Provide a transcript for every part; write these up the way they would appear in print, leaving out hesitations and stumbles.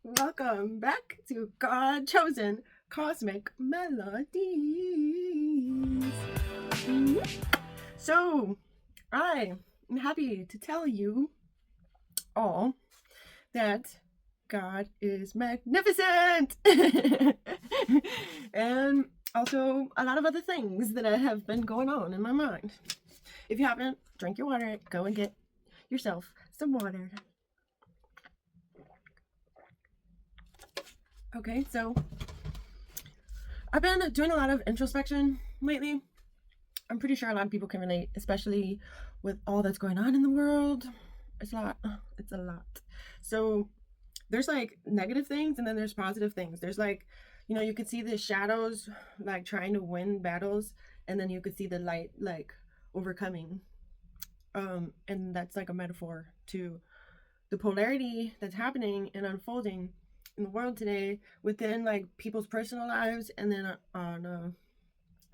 Welcome back to God Chosen Cosmic Melodies. So, I am happy to tell you all that God is magnificent! And also a lot of other things that have been going on in my mind. If you haven't, drink your water, go and get yourself some water. Okay, so I've been doing a lot of introspection lately. I'm pretty sure a lot of people can relate, especially with all that's going on in the world. It's a lot. It's a lot. So there's like negative things and then there's positive things. There's like, you could see the shadows like trying to win battles, and then you could see the light like overcoming. And that's like a metaphor to the polarity that's happening and unfolding in the world today within like people's personal lives, and then on a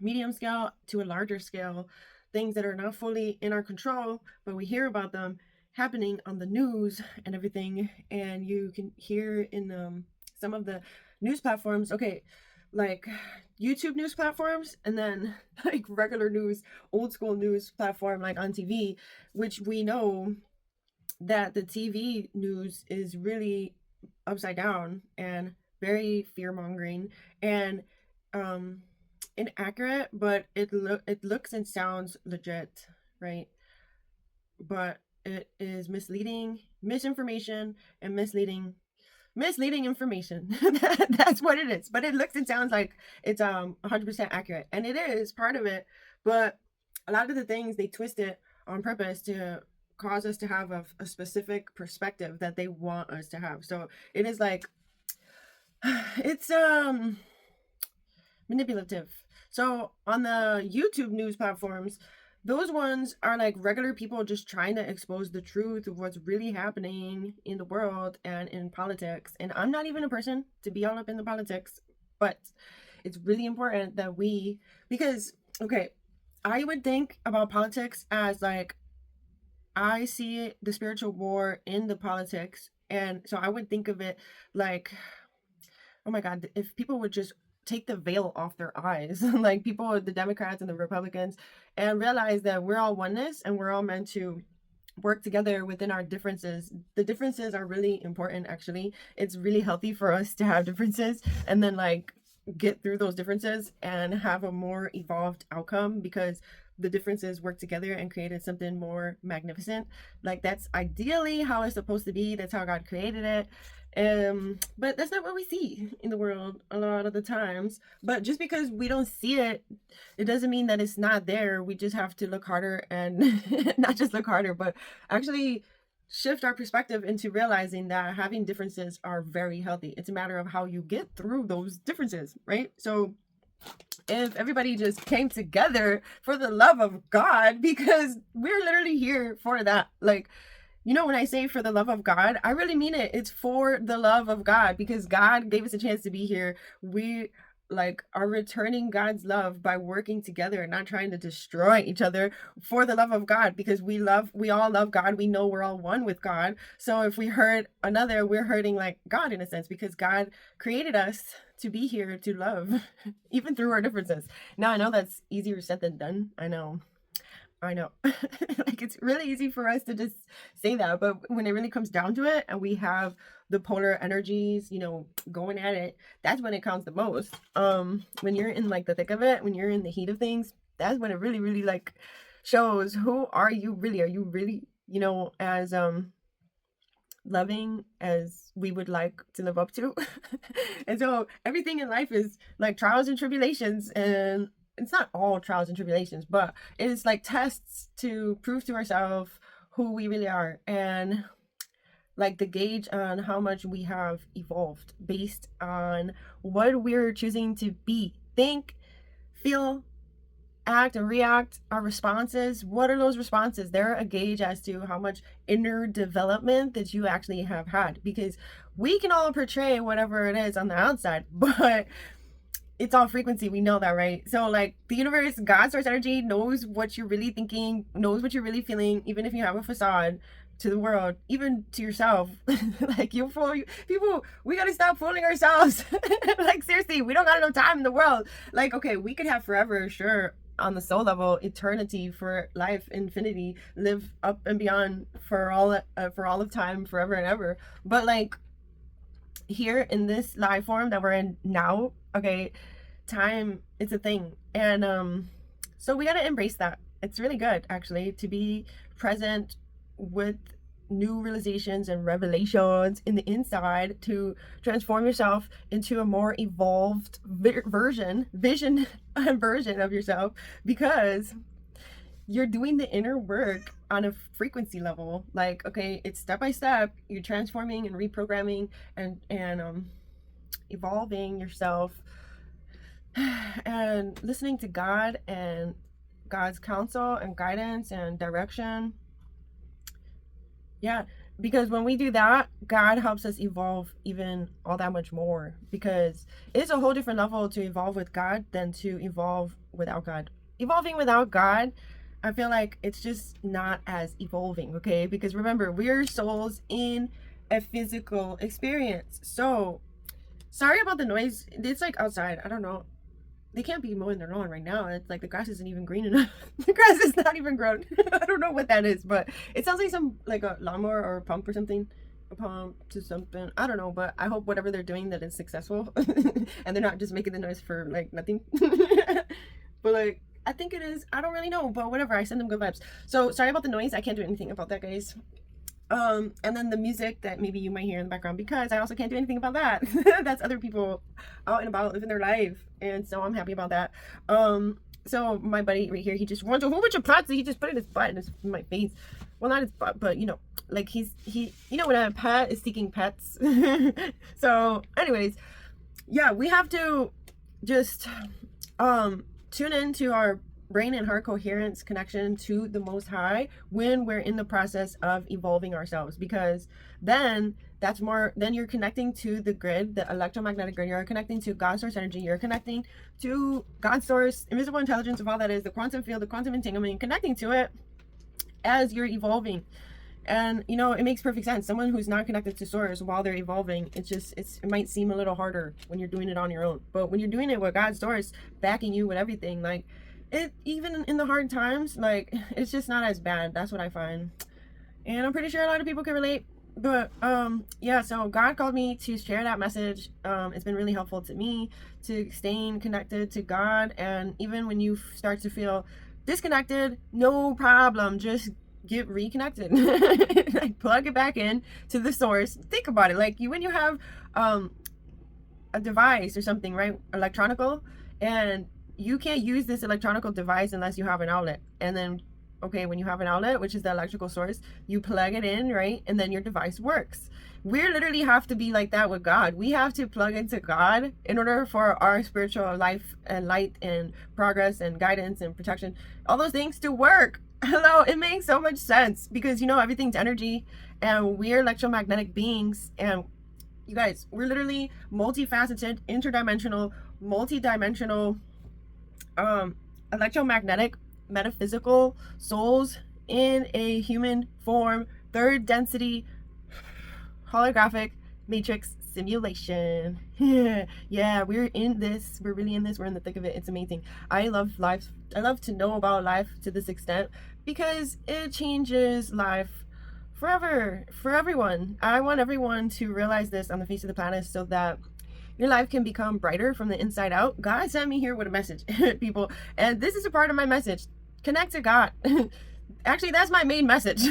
medium scale to a larger scale, things that are not fully in our control, but we hear about them happening on the news and everything. And you can hear in some of the news platforms, okay, like YouTube news platforms, and then like regular news, old school news platform like on TV, which we know that the TV news is really upside down and very fear mongering and inaccurate, but it looks and sounds legit, right? But it is misleading, misinformation, and misleading information. That's what it is. But it looks and sounds like it's 100% accurate, and it is part of it. But a lot of the things they twist it on purpose to cause us to have a specific perspective that they want us to have. So it is like it's manipulative. So on the YouTube news platforms, those ones are like regular people just trying to expose the truth of what's really happening in the world and in politics. And I'm not even a person to be all up in the politics, but it's really important that because, okay, I would think about politics as like, I see the spiritual war in the politics. And so I would think of it like, oh my God, if people would just take the veil off their eyes, like people, the Democrats and the Republicans, and realize that we're all oneness and we're all meant to work together within our differences. The differences are really important, actually. It's really healthy for us to have differences and then like get through those differences and have a more evolved outcome, because the differences work together and created something more magnificent. Like that's ideally how it's supposed to be. That's how God created it. But that's not what we see in the world a lot of the times. But just because we don't see it, it doesn't mean that it's not there. We just have to look harder, and not just look harder, but actually shift our perspective into realizing that having differences are very healthy. It's a matter of how you get through those differences, right? So if everybody just came together for the love of God, because we're literally here for that. Like, when I say for the love of God, I really mean it. It's for the love of God, because God gave us a chance to be here. We like are returning God's love by working together and not trying to destroy each other for the love of God, because we all love God. We know we're all one with God. So if we hurt another, we're hurting like God in a sense, because God created us to be here to love, even through our differences. Now I know that's easier said than done. I know. Like it's really easy for us to just say that, but when it really comes down to it and we have the polar energies, going at it, that's when it counts the most. When you're in like the thick of it, when you're in the heat of things, that's when it really, really like shows who are you really? Are you really, as loving as we would like to live up to? And so everything in life is like trials and tribulations, and it's not all trials and tribulations, but it's like tests to prove to ourselves who we really are, and like the gauge on how much we have evolved based on what we're choosing to be, think, feel, act, and react. Our responses, what are those responses? They're a gauge as to how much inner development that you actually have had, because we can all portray whatever it is on the outside, but it's all frequency. We know that, right? So like the universe, God, source energy knows what you're really thinking, knows what you're really feeling, even if you have a facade. to the world, even to yourself. Like, people, we gotta stop fooling ourselves. Like, seriously, we don't got enough time in the world. Like, okay, we could have forever, sure, on the soul level, eternity, for life, infinity, live up and beyond for all of time, forever and ever. But like, here in this life form that we're in now, okay, time, it's a thing. And so we got to embrace that. It's really good, actually, to be present with new realizations and revelations in the inside, to transform yourself into a more evolved vision and version of yourself, because you're doing the inner work on a frequency level. Like, okay, it's step by step, you're transforming and reprogramming and evolving yourself, and listening to God and God's counsel and guidance and direction. Yeah, because when we do that, God helps us evolve even all that much more, because it's a whole different level to evolve with God than to evolve without God. Evolving without God, I feel like it's just not as evolving, okay? Because remember, we're souls in a physical experience. So sorry about the noise. It's like outside. I don't know. They can't be mowing their lawn right now. It's like the grass isn't even green enough. The grass is not even grown. I don't know what that is, but it sounds like some, like a lawnmower or a pump or something. A pump to something. I don't know, but I hope whatever they're doing, that it's successful and they're not just making the noise for like nothing. But like, I think it is. I don't really know, but whatever. I send them good vibes. So sorry about the noise. I can't do anything about that, guys. And then the music that maybe you might hear in the background, because I also can't do anything about that. That's other people out and about living their life, and so I'm happy about that. So my buddy right here, he just wants a whole bunch of pets that he just put in his butt and in my face. Well, not his butt, but you know, like he you know, when a pet is seeking pets. So anyways, yeah, we have to just tune into our brain and heart coherence connection to the Most High when we're in the process of evolving ourselves, because then that's more, then you're connecting to the grid, the electromagnetic grid. You're connecting to God's source energy. You're connecting to God's source, invisible intelligence of all that is, the quantum field, the quantum entanglement, connecting to it as you're evolving. And you know, it makes perfect sense. Someone who's not connected to source while they're evolving, it might seem a little harder when you're doing it on your own. But when you're doing it with God's source backing you with everything, like, it, even in the hard times, like, it's just not as bad. That's what I find, and I'm pretty sure a lot of people can relate. But yeah, so God called me to share that message. It's been really helpful to me, to staying connected to God. And even when you start to feel disconnected, no problem, just get reconnected. Like, plug it back in to the source. Think about it, like, when you have a device or something, right, electronical, and you can't use this electronical device unless you have an outlet. And then, okay, when you have an outlet, which is the electrical source, you plug it in, right, and then your device works. We literally have to be like that with God. We have to plug into God in order for our spiritual life and light and progress and guidance and protection, all those things, to work. Hello, it makes so much sense, because you know, everything's energy, and we're electromagnetic beings. And you guys, we're literally multifaceted, interdimensional, multidimensional, electromagnetic, metaphysical souls in a human form, third density, holographic matrix simulation. Yeah, we're in this. We're really in this. We're in the thick of it. It's amazing. I love life. I love to know about life to this extent, because it changes life forever for everyone. I want everyone to realize this on the face of the planet, so that your life can become brighter from the inside out. God sent me here with a message, people, and this is a part of my message. Connect to God. Actually, that's my main message.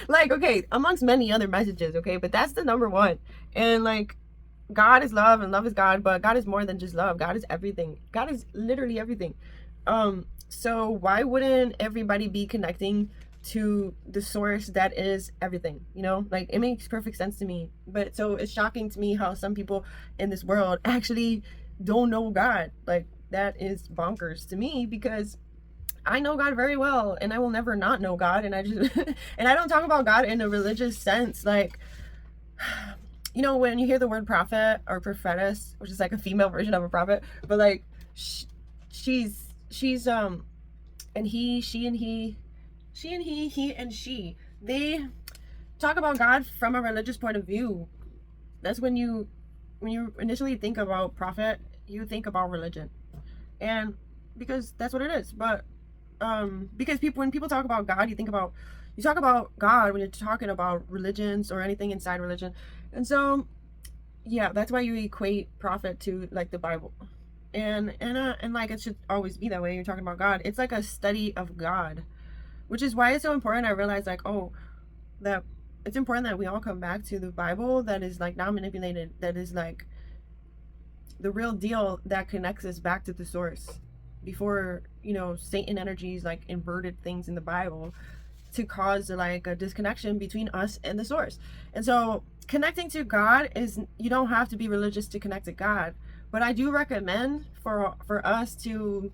Like, okay, amongst many other messages, okay, but that's the number one. And like, God is love and love is God, but God is more than just love. God is everything. God is literally everything. So why wouldn't everybody be connecting to the source that is everything? You know, like, it makes perfect sense to me. But so it's shocking to me how some people in this world actually don't know God. Like, that is bonkers to me, because I know God very well, and I will never not know God. And I just and I don't talk about God in a religious sense. Like, you know, when you hear the word prophet or prophetess, which is like a female version of a prophet, but like, she's and he, she and he, she and he and she. they talk about God from a religious point of view. That's when you initially think about prophet, you think about religion. And because that's what it is. But because when people talk about God, you talk about God when you're talking about religions or anything inside religion. And so yeah, that's why you equate prophet to like the Bible. And like it should always be that way. You're talking about God. It's like a study of God, which is why it's so important. I realized like, oh, that it's important that we all come back to the Bible that is like not manipulated, that is like the real deal, that connects us back to the source before, you know, Satan energies like inverted things in the Bible to cause like a disconnection between us and the source. And so connecting to God is, you don't have to be religious to connect to God, but I do recommend for us to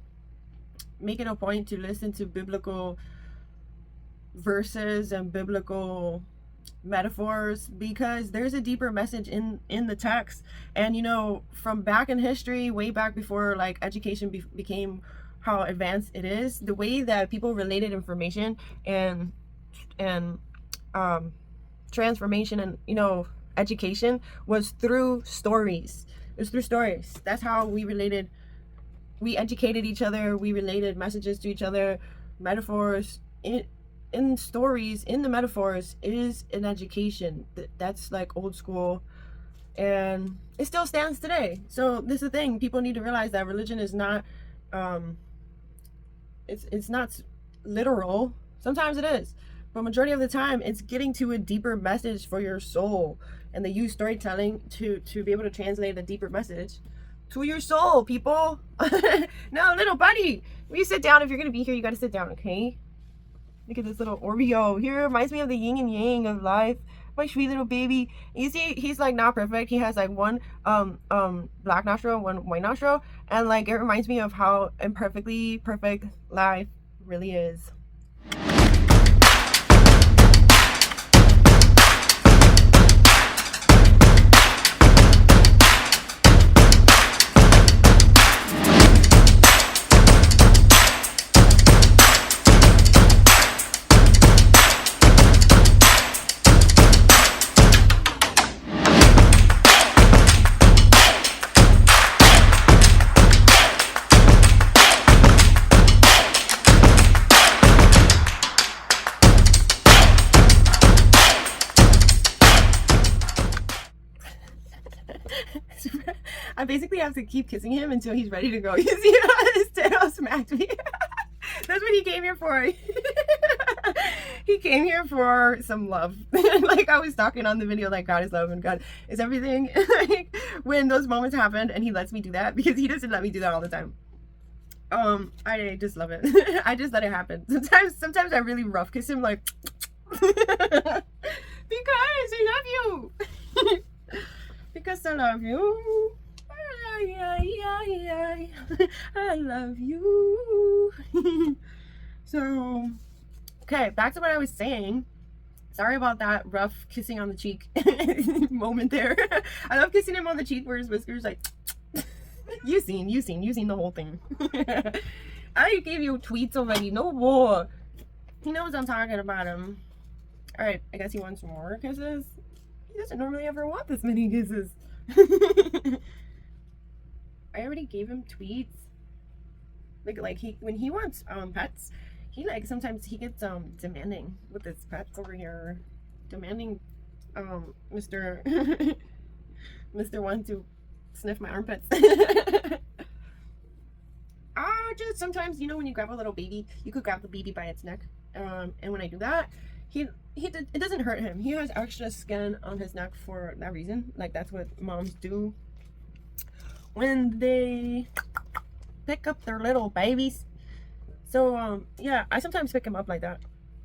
make it a point to listen to biblical verses and biblical metaphors, because there's a deeper message in the text. And you know, from back in history, way back before like education became how advanced it is, the way that people related information and transformation and, you know, education was through stories. It was through stories. That's how we related. We educated each other. We related messages to each other. Metaphors in stories, in the metaphors, is an education. That's like old school, and it still stands today. So this is the thing. People need to realize that religion is not it's not literal. Sometimes it is, but majority of the time it's getting to a deeper message for your soul, and they use storytelling to be able to translate a deeper message to your soul, people. No, little buddy, will you sit down? If you're gonna be here, you gotta sit down, okay? Look at this little Oreo. He reminds me of the yin and yang of life. My sweet little baby. You see, he's like not perfect. He has like one black nostril, one white nostril, and like it reminds me of how imperfectly perfect life really is. I basically have to keep kissing him until he's ready to go. You see, his tail smacked me. That's what he came here for. He came here for some love. Like I was talking on the video, like God is love and God is everything. Like when those moments happen and he lets me do that, because he doesn't let me do that all the time. I just love it. I just let it happen. Sometimes I really rough kiss him, like because I love you. Because I love you. I love you. So, okay, back to what I was saying. Sorry about that rough kissing on the cheek moment there. I love kissing him on the cheek where his whiskers like you seen the whole thing. I gave you tweets already, no more. He knows I'm talking about him. Alright, I guess he wants more kisses. He doesn't normally ever want this many kisses. I already gave him tweets. Like when he wants pets, he like sometimes he gets demanding with his pets over here. Demanding Mr. Mr. One to sniff my armpits. Just sometimes, you know, when you grab a little baby, you could grab the baby by its neck. And when I do that, it doesn't hurt him. He has extra skin on his neck for that reason. Like that's what moms do when they pick up their little babies. So yeah, I sometimes pick him up like that.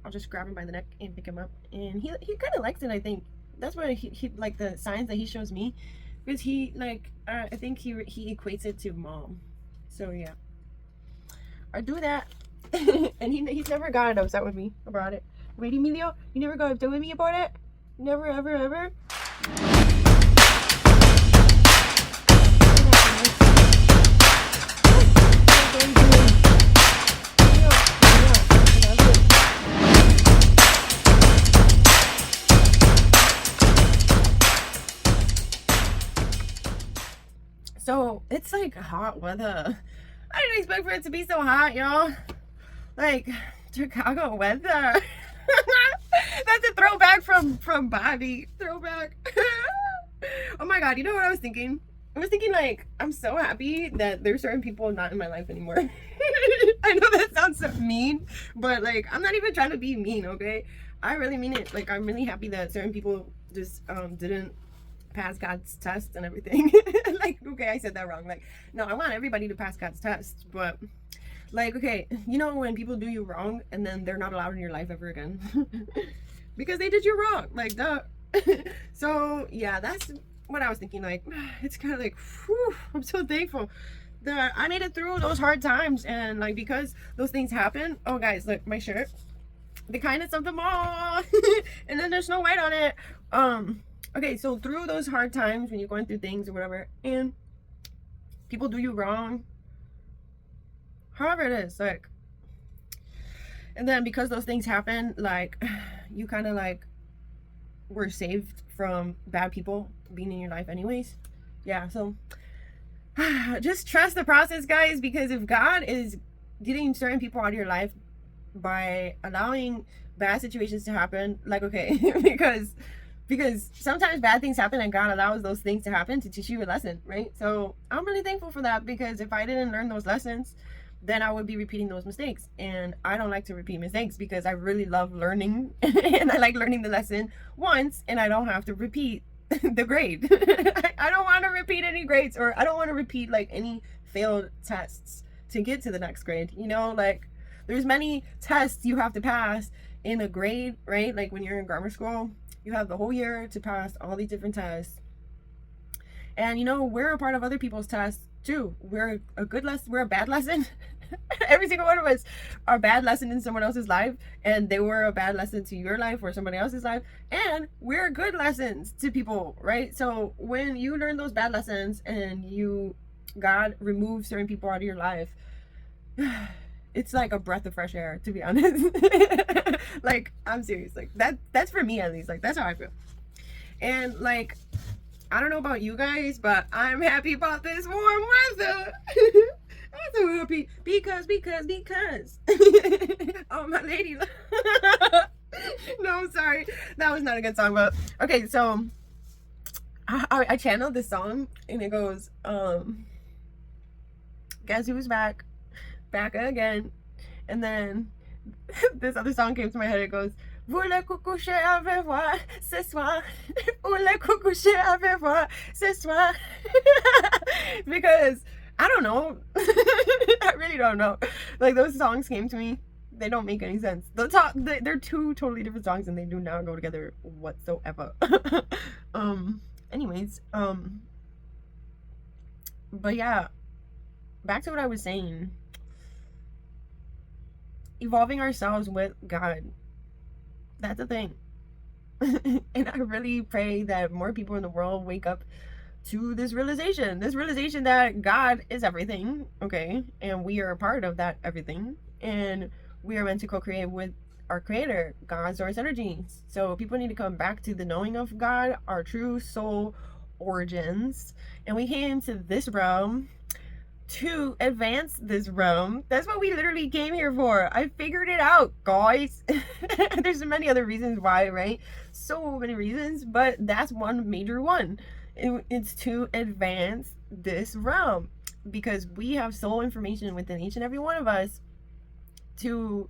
I'll just grab him by the neck and pick him up, and he kind of likes it. I think that's where he like the signs that he shows me, because he like I think he equates it to mom. So yeah, I do that. And he's never gotten upset with me about it. Wait, Emilio, you never got upset with me about it? Never, ever, ever? So it's like hot weather. I didn't expect for it to be so hot, y'all. Like Chicago weather. That's a throwback from Bobby. Throwback. Oh my god, you know what I was thinking? I was thinking like, I'm so happy that there's certain people not in my life anymore. I know that sounds so mean, but like, I'm not even trying to be mean, okay? I really mean it. Like, I'm really happy that certain people just didn't pass God's test and everything. Like, okay, I said that wrong. Like, no, I want everybody to pass God's test, but like, okay, you know when people do you wrong and then they're not allowed in your life ever again because they did you wrong, like, duh. So yeah, that's what I was thinking. Like, it's kind of like, whew, I'm so thankful that I made it through those hard times. And like, because those things happen, oh guys, look, my shirt, the kindness of them all. And then there's no white on it. Okay, so through those hard times when you're going through things or whatever and people do you wrong, however it is, like, and then because those things happen, like, you kind of like were saved from bad people being in your life anyways. Yeah, so just trust the process, guys, because if God is getting certain people out of your life by allowing bad situations to happen, like, okay, because sometimes bad things happen and God allows those things to happen to teach you a lesson, right? So I'm really thankful for that, because if I didn't learn those lessons, then I would be repeating those mistakes. And I don't like to repeat mistakes because I really love learning and I like learning the lesson once and I don't have to repeat the grade. I don't want to repeat any grades, or I don't want to repeat like any failed tests to get to the next grade. You know, like there's many tests you have to pass in a grade, right? Like when you're in grammar school, you have the whole year to pass all these different tests. And you know, we're a part of other people's tests too. We're a good lesson, we're a bad lesson. Every single one of us are a bad lesson in someone else's life, and they were a bad lesson to your life or somebody else's life, and we're good lessons to people, right? So when you learn those bad lessons and God removes certain people out of your life, it's like a breath of fresh air, to be honest. Like, I'm serious. Like that's for me at least. Like, that's how I feel. And like, I don't know about you guys, but I'm happy about this warm weather. I'm so happy because oh, my lady. No, I'm sorry, that was not a good song. But okay, so I channeled this song and it goes, guess who's back again. And then this other song came to my head. It goes, voulez coucher avec moi ce soir, voulez coucher avec moi ce soir. Because I don't know. I really don't know. Like, those songs came to me. They don't make any sense. They're two totally different songs and they do not go together whatsoever. Anyways, but yeah, back to what I was saying. Evolving ourselves with God. That's a thing. And I really pray that more people in the world wake up to this realization that God is everything, okay? And we are a part of that everything. And we are meant to co-create with our creator, God's source energy. So people need to come back to the knowing of God, our true soul origins. And we came to this realm to advance this realm. That's what we literally came here for. I figured it out, guys. There's many other reasons why, right? So many reasons, but that's one major one. It's to advance this realm, because we have soul information within each and every one of us to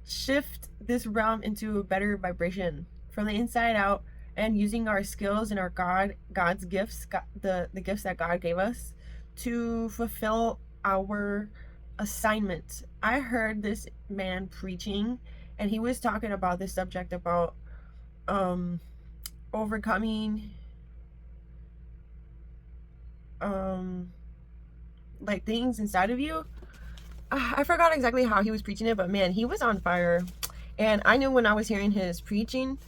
shift this realm into a better vibration from the inside out, and using our skills and our God's gifts, the gifts that God gave us, to fulfill our assignment. I heard this man preaching and he was talking about this subject about overcoming like things inside of you. I forgot exactly how he was preaching it, but man, he was on fire. And I knew when I was hearing his preaching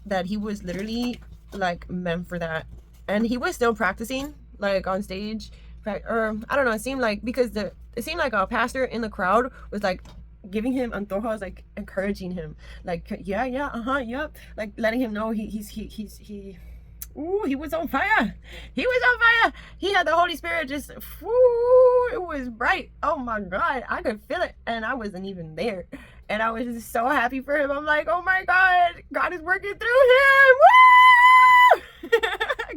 that he was literally like meant for that. And he was still practicing like on stage, or I don't know, it seemed like, because it seemed like a pastor in the crowd was like giving him antojos, like encouraging him, like, yeah, yep, like letting him know he Ooh, he was on fire. He was on fire. He had the Holy Spirit just, whoo, it was bright. Oh my God, I could feel it, and I wasn't even there. And I was just so happy for him. I'm like, oh my God, God is working through him. Woo!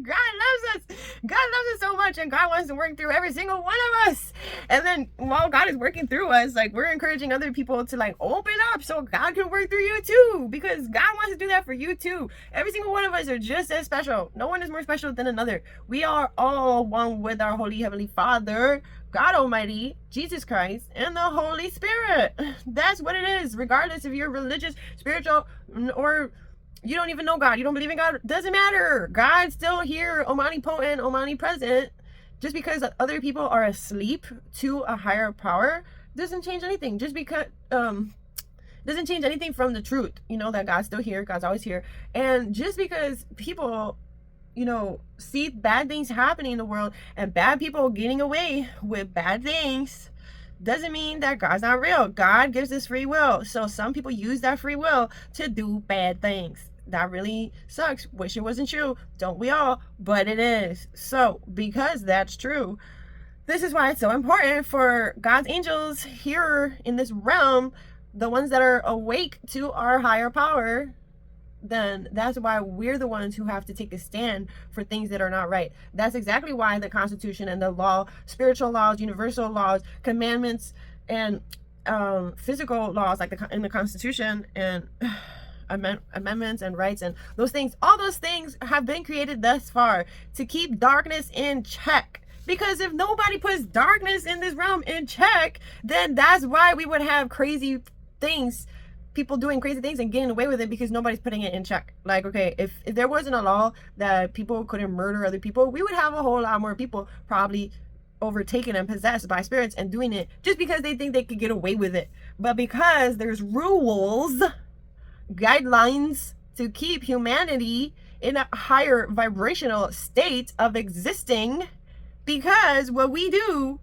God loves us. God loves us so much, and God wants to work through every single one of us. And then while God is working through us, like, we're encouraging other people to like open up so God can work through you too, because God wants to do that for you too. Every single one of us are just as special. No one is more special than another. We are all one with our Holy Heavenly Father, God Almighty, Jesus Christ, and the Holy Spirit. That's what it is. Regardless if you're religious, spiritual, or you don't even know God, you don't believe in God, doesn't matter. God's still here, omnipotent, omnipresent. Just because other people are asleep to a higher power doesn't change anything. Just because doesn't change anything from the truth, you know, that God's still here, God's always here. And just because people, you know, see bad things happening in the world and bad people getting away with bad things, doesn't mean that God's not real. God gives us free will. So some people use that free will to do bad things. That really sucks. Wish it wasn't true. Don't we all? But it is. So because that's true, this is why it's so important for God's angels here in this realm, the ones that are awake to our higher power, then that's why we're the ones who have to take a stand for things that are not right. That's exactly why the Constitution and the law, spiritual laws, universal laws, commandments, and physical laws, like in the Constitution, and amendments and rights, and those things, all those things have been created thus far to keep darkness in check. Because if nobody puts darkness in this realm in check, then that's why we would have crazy things, people doing crazy things and getting away with it, because nobody's putting it in check. Like, okay, if there wasn't a law that people couldn't murder other people, we would have a whole lot more people probably overtaken and possessed by spirits and doing it just because they think they could get away with it. But because there's rules, guidelines to keep humanity in a higher vibrational state of existing, because what we do,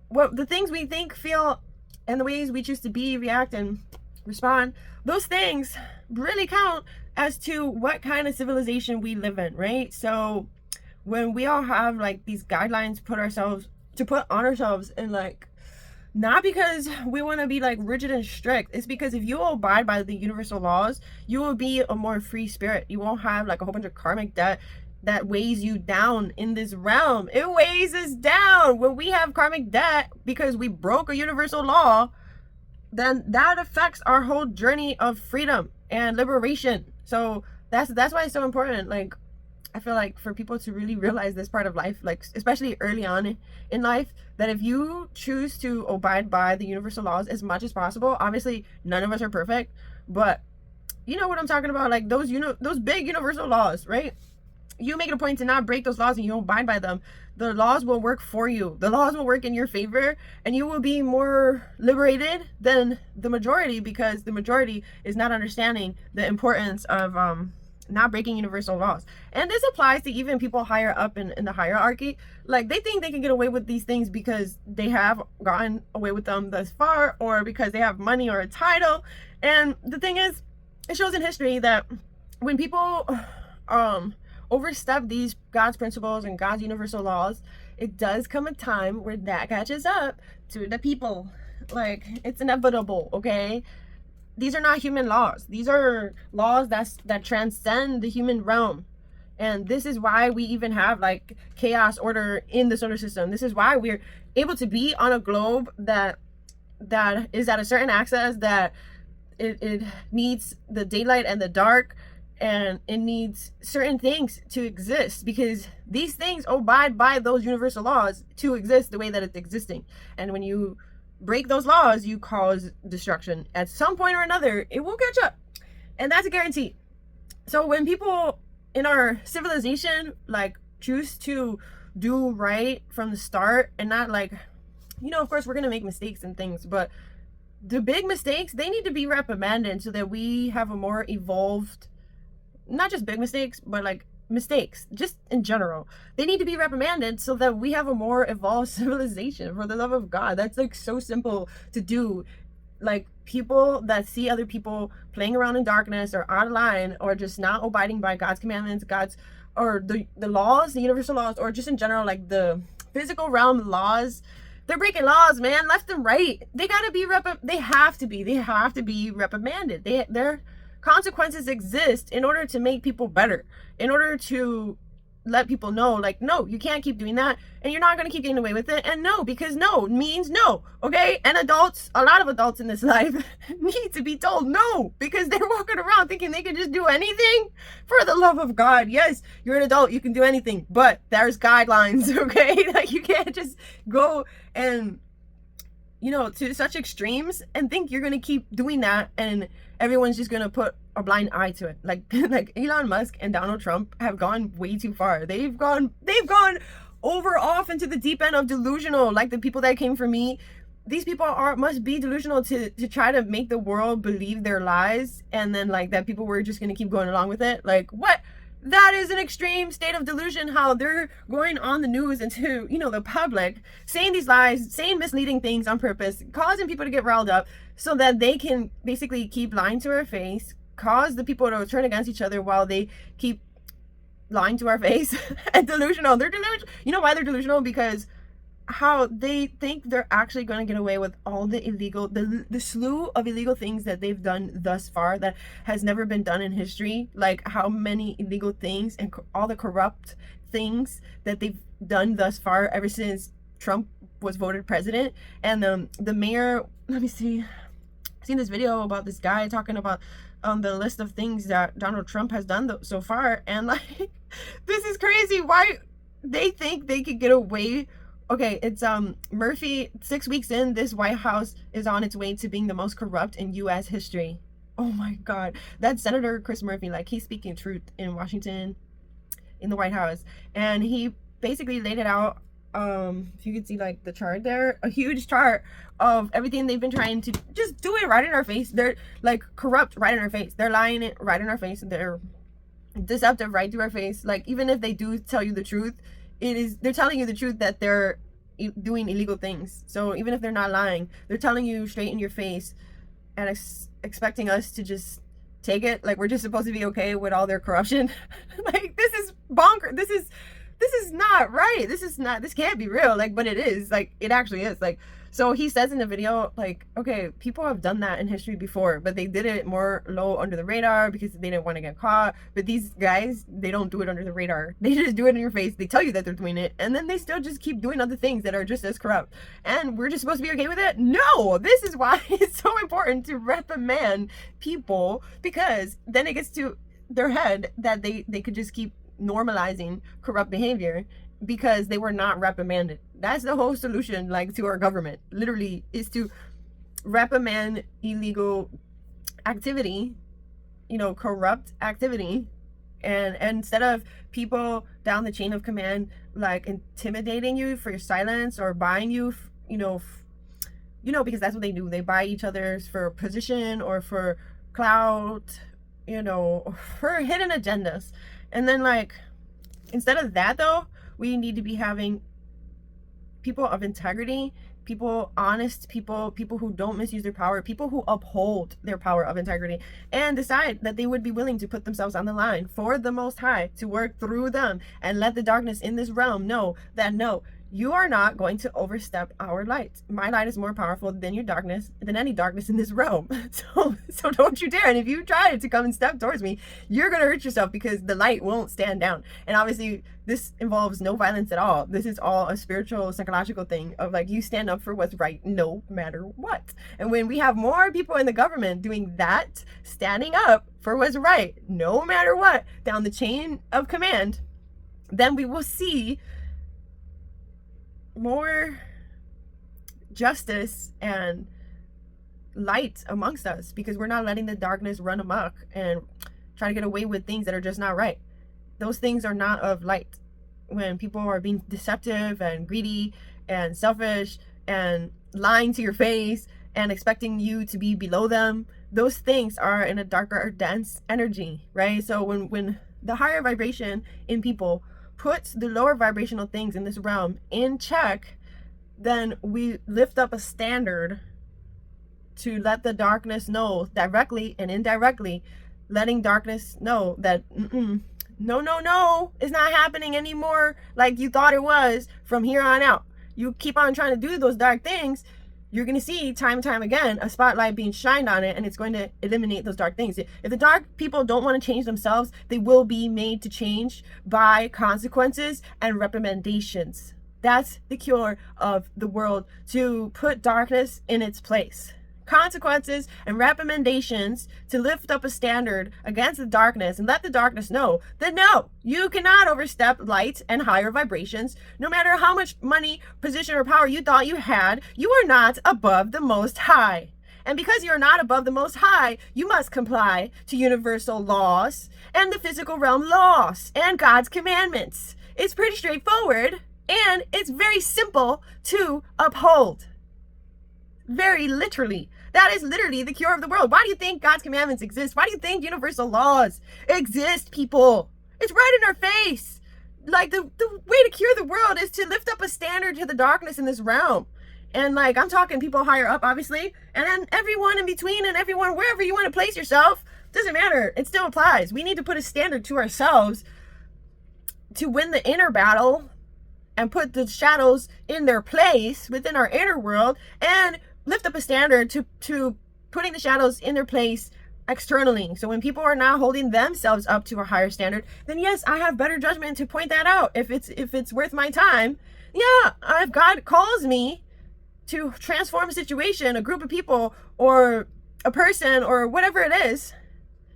what the things we think, feel, and the ways we choose to be, react, and respond, those things really count as to what kind of civilization we live in, right? So when we all have like these guidelines put on ourselves, and like, not because we want to be like rigid and strict, it's because if you abide by the universal laws, you will be a more free spirit. You won't have like a whole bunch of karmic debt that weighs you down in this realm. It weighs us down. When we have karmic debt because we broke a universal law, then that affects our whole journey of freedom and liberation. So that's why it's so important. Like, I feel like for people to really realize this part of life, like especially early on in life, that if you choose to abide by the universal laws as much as possible, obviously none of us are perfect, but you know what I'm talking about, like those big universal laws, right? You make it a point to not break those laws and you don't abide by them, the laws will work for you. The laws will work in your favor, and you will be more liberated than the majority, because the majority is not understanding the importance of not breaking universal laws. And this applies to even people higher up in the hierarchy. Like, they think they can get away with these things because they have gotten away with them thus far, or because they have money or a title. And the thing is, it shows in history that when people overstep these God's principles and God's universal laws, it does come a time where that catches up to the people. Like, it's inevitable, okay? These are not human laws. These are laws that transcend the human realm. And this is why we even have like chaos order in the solar system. This is why we're able to be on a globe that is at a certain axis, that it needs the daylight and the dark, and it needs certain things to exist, because these things abide by those universal laws to exist the way that it's existing. And when you break those laws, you cause destruction. At some point or another, it will catch up, and that's a guarantee. So when people in our civilization like choose to do right from the start, and not like, you know, of course we're gonna make mistakes and things, but the big mistakes, they need to be reprimanded so that we have a more evolved, not just big mistakes, but like mistakes just in general, they need to be reprimanded so that we have a more evolved civilization. For the love of God, that's like so simple to do. Like, people that see other people playing around in darkness or out of line, or just not abiding by God's commandments, God's or the laws, the universal laws, or just in general, like the physical realm laws, they're breaking laws, man, left and right. They gotta be they have to be reprimanded. Their consequences exist in order to make people better, in order to let people know, like, no, you can't keep doing that, and you're not going to keep getting away with it. And no, because no means no, okay? And adults, a lot of adults in this life need to be told no, because they're walking around thinking they can just do anything. For the love of God, yes, you're an adult, you can do anything, but there's guidelines, okay? Like, you can't just go and, you know, to such extremes and think you're going to keep doing that and everyone's just going to put a blind eye to it. Like Elon Musk and Donald Trump have gone way too far. They've gone over off into the deep end of delusional. Like the people that came for me, these people must be delusional to try to make the world believe their lies, and then like that people were just going to keep going along with it. Like, what? That is an extreme state of delusion, how they're going on the news and to, you know, the public, saying these lies, saying misleading things on purpose, causing people to get riled up so that they can basically keep lying to our face, cause the people to turn against each other while they keep lying to our face. And delusional. They're delusional. You know why they're delusional? Because how they think they're actually going to get away with all the illegal, the slew of illegal things that they've done thus far that has never been done in history. Like how many illegal things and all the corrupt things that they've done thus far ever since Trump was voted president. And the mayor, let me see, I've seen this video about this guy talking about the list of things that Donald Trump has done so far, and like, this is crazy. Why they think they could get away. Okay, it's Murphy, 6 weeks in, this White House is on its way to being the most corrupt in US history. Oh my God. That's Senator Chris Murphy, like, he's speaking truth in Washington, in the White House, and he basically laid it out. If you can see like the chart there, a huge chart of everything they've been trying to just do it right in our face. They're like corrupt right in our face. They're lying it right in our face. They're deceptive right through our face. Like, even if they do tell you the truth, they're telling you the truth that they're doing illegal things. So even if they're not lying, they're telling you straight in your face and expecting us to just take it like we're just supposed to be okay with all their corruption. Like, this is bonkers. This is not right. This can't be real. Like, but it is. Like, it actually is. Like, so he says in the video, like, okay, people have done that in history before, but they did it more low under the radar because they didn't want to get caught. But these guys, they don't do it under the radar. They just do it in your face. They tell you that they're doing it, and then they still just keep doing other things that are just as corrupt. And we're just supposed to be okay with it? No! This is why it's so important to reprimand people, because then it gets to their head that they could just keep normalizing corrupt behavior because they were not reprimanded. That's the whole solution, like, to our government, literally, is to reprimand illegal activity, you know, corrupt activity. And instead of people down the chain of command like intimidating you for your silence or buying you, you know, because that's what they do. They buy each other's for position or for clout, you know, or for hidden agendas. And then, like, instead of that, though, we need to be having people of integrity, people honest, people who don't misuse their power, people who uphold their power of integrity and decide that they would be willing to put themselves on the line for the Most High to work through them and let the darkness in this realm know that, no, you are not going to overstep our light. My light is more powerful than your darkness, than any darkness in this realm. So don't you dare. And if you try to come and step towards me, you're going to hurt yourself because the light won't stand down. And obviously, this involves no violence at all. This is all a spiritual, psychological thing of, like, you stand up for what's right no matter what. And when we have more people in the government doing that, standing up for what's right no matter what, down the chain of command, then we will see more justice and light amongst us, because we're not letting the darkness run amok and try to get away with things that are just not right. Those things are not of light. When people are being deceptive and greedy and selfish and lying to your face and expecting you to be below them, those things are in a darker, dense energy, right? So when the higher vibration in people puts the lower vibrational things in this realm in check, then we lift up a standard to let the darkness know, directly and indirectly, letting darkness know that No, no, no, it's not happening anymore like you thought it was from here on out. You keep on trying to do those dark things, you're going to see time and time again a spotlight being shined on it, and it's going to eliminate those dark things. If the dark people don't want to change themselves, they will be made to change by consequences and reprimandations. That's the cure of the world, to put darkness in its place. Consequences and reprimandations to lift up a standard against the darkness and let the darkness know that no, you cannot overstep light and higher vibrations. No matter how much money, position, or power you thought you had, you are not above the Most High. And because you're not above the Most High, you must comply to universal laws and the physical realm laws and God's commandments. It's pretty straightforward, and it's very simple to uphold. Very literally. That is literally the cure of the world. Why do you think God's commandments exist? Why do you think universal laws exist, people? It's right in our face. Like, the way to cure the world is to lift up a standard to the darkness in this realm. And like, I'm talking people higher up, obviously, and then everyone in between, and everyone wherever you want to place yourself, doesn't matter. It still applies. We need to put a standard to ourselves to win the inner battle and put the shadows in their place within our inner world, and lift up a standard to putting the shadows in their place externally. So when people are not holding themselves up to a higher standard, then yes, I have better judgment to point that out. If it's worth my time, yeah, if God calls me to transform a situation, a group of people, or a person, or whatever it is,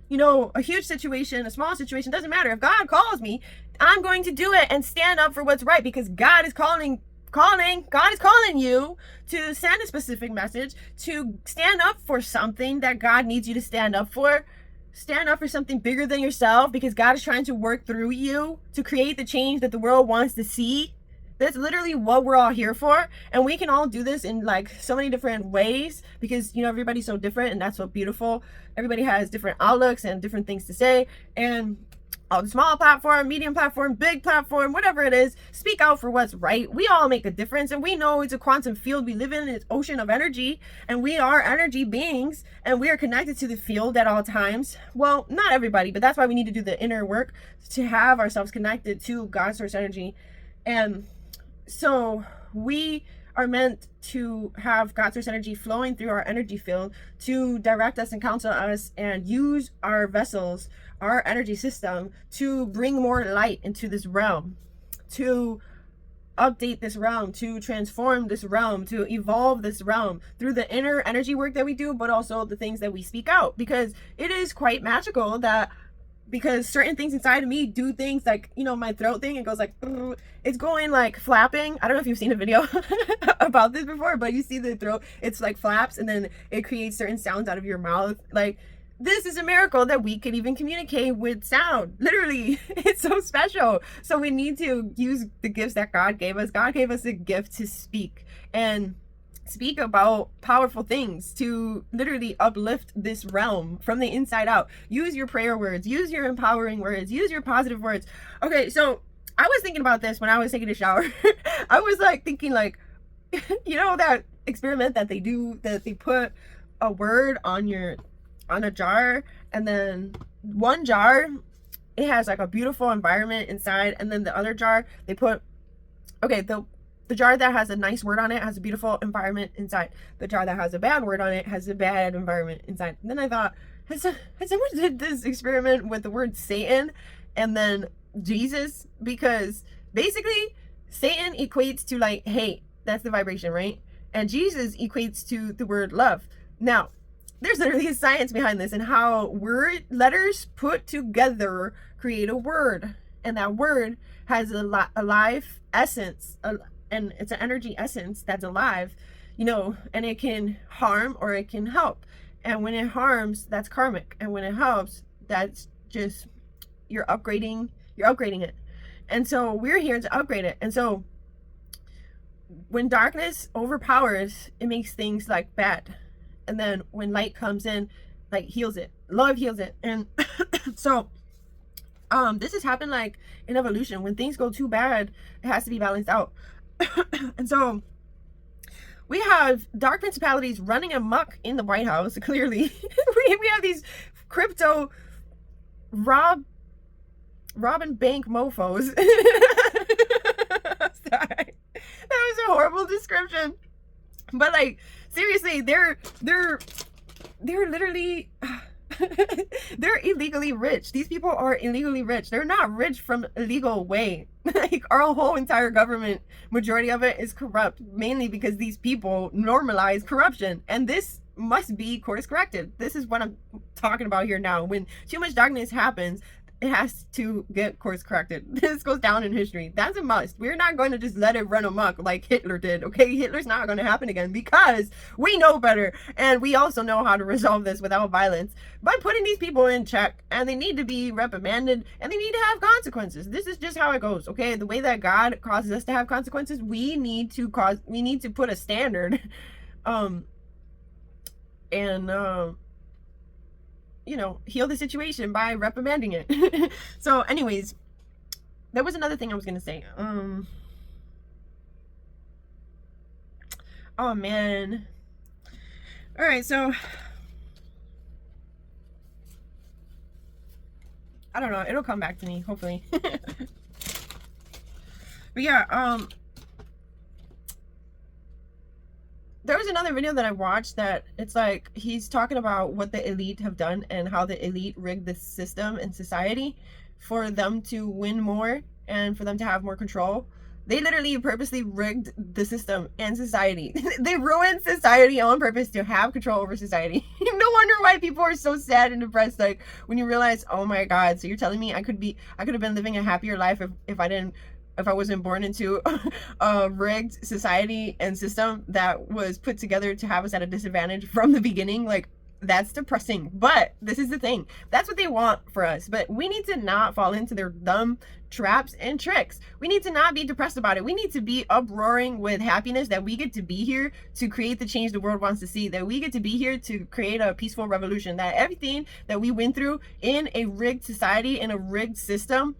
you know, a huge situation, a small situation, doesn't matter. If God calls me, I'm going to do it and stand up for what's right, because God is calling. God is calling you to send a specific message, to stand up for something that God needs you to stand up for. Stand up for something bigger than yourself, because God is trying to work through you to create the change that the world wants to see. That's literally what we're all here for. And we can all do this in like so many different ways, because, you know, everybody's so different, and that's so beautiful. Everybody has different outlooks and different things to say. And on the small platform, medium platform, big platform, whatever it is, speak out for what's right. We all make a difference, and we know it's a quantum field we live in. It's an ocean of energy, and we are energy beings, and we are connected to the field at all times. Well, not everybody, but that's why we need to do the inner work to have ourselves connected to God's source energy. And so we are meant to have God's source energy flowing through our energy field to direct us and counsel us, and use our vessels, our energy system, to bring more light into this realm, to update this realm, to transform this realm, to evolve this realm through the inner energy work that we do, but also the things that we speak out. Because it is quite magical that, because certain things inside of me do things like, you know, my throat thing, it goes like, it's going like flapping. I don't know if you've seen a video about this before, but you see the throat, it's like flaps, and then it creates certain sounds out of your mouth. Like, this is a miracle that we could even communicate with sound. Literally, it's so special. So we need to use the gifts that God gave us. God gave us a gift to speak, and speak about powerful things, to literally uplift this realm from the inside out. Use your prayer words, use your empowering words, use your positive words. Okay, so I was thinking about this when I was taking a shower. I was like thinking, like, you know that experiment that they do, that they put a word on a jar, and then one jar, it has like a beautiful environment inside, and then the other jar, they put, okay, the jar that has a nice word on it has a beautiful environment inside. The jar that has a bad word on it has a bad environment inside. And then I thought, has someone did this experiment with the word Satan and then Jesus? Because basically Satan equates to like hate. That's the vibration, right? And Jesus equates to the word love. Now, there's literally a science behind this, and how letters put together create a word. And that word has a live essence, and it's an energy essence that's alive, you know, and it can harm or it can help. And when it harms, that's karmic. And when it helps, that's just you're upgrading it. And so we're here to upgrade it. And so when darkness overpowers, it makes things like bad. And then when light comes in, like heals it. Love heals it. And so this has happened like in evolution. When things go too bad, it has to be balanced out. And so we have dark principalities running amok in the White House. Clearly, we have these crypto robbing bank mofos. Sorry. That was a horrible description. But like, seriously, they're literally they're illegally rich. These people are illegally rich. They're not rich from a legal way. Like, our whole entire government, majority of it is corrupt, mainly because these people normalize corruption. And this must be course corrected. This is what I'm talking about here now. When too much darkness happens, it has to get course corrected. This goes down in history. That's a must. We're not going to just let it run amok like Hitler did, okay? Hitler's not going to happen again, because we know better, and we also know how to resolve this without violence by putting these people in check, and they need to be reprimanded, and they need to have consequences. This is just how it goes, okay? The way that God causes us to have consequences, we need to put a standard, you know, heal the situation by reprimanding it. So anyways, there was another thing I was gonna say. Oh man. All right, so I don't know, it'll come back to me, hopefully. But yeah, there was another video that I watched that it's like he's talking about what the elite have done and how the elite rigged the system and society for them to win more and for them to have more control. They literally purposely rigged the system and society. They ruined society on purpose to have control over society. No wonder why people are so sad and depressed, like when you realize, oh my god, so you're telling me I could have been living a happier life if I wasn't born into a rigged society and system that was put together to have us at a disadvantage from the beginning. Like, that's depressing. But this is the thing. That's what they want for us. But we need to not fall into their dumb traps and tricks. We need to not be depressed about it. We need to be uproaring with happiness that we get to be here to create the change the world wants to see, that we get to be here to create a peaceful revolution, that everything that we went through in a rigged society, in a rigged system,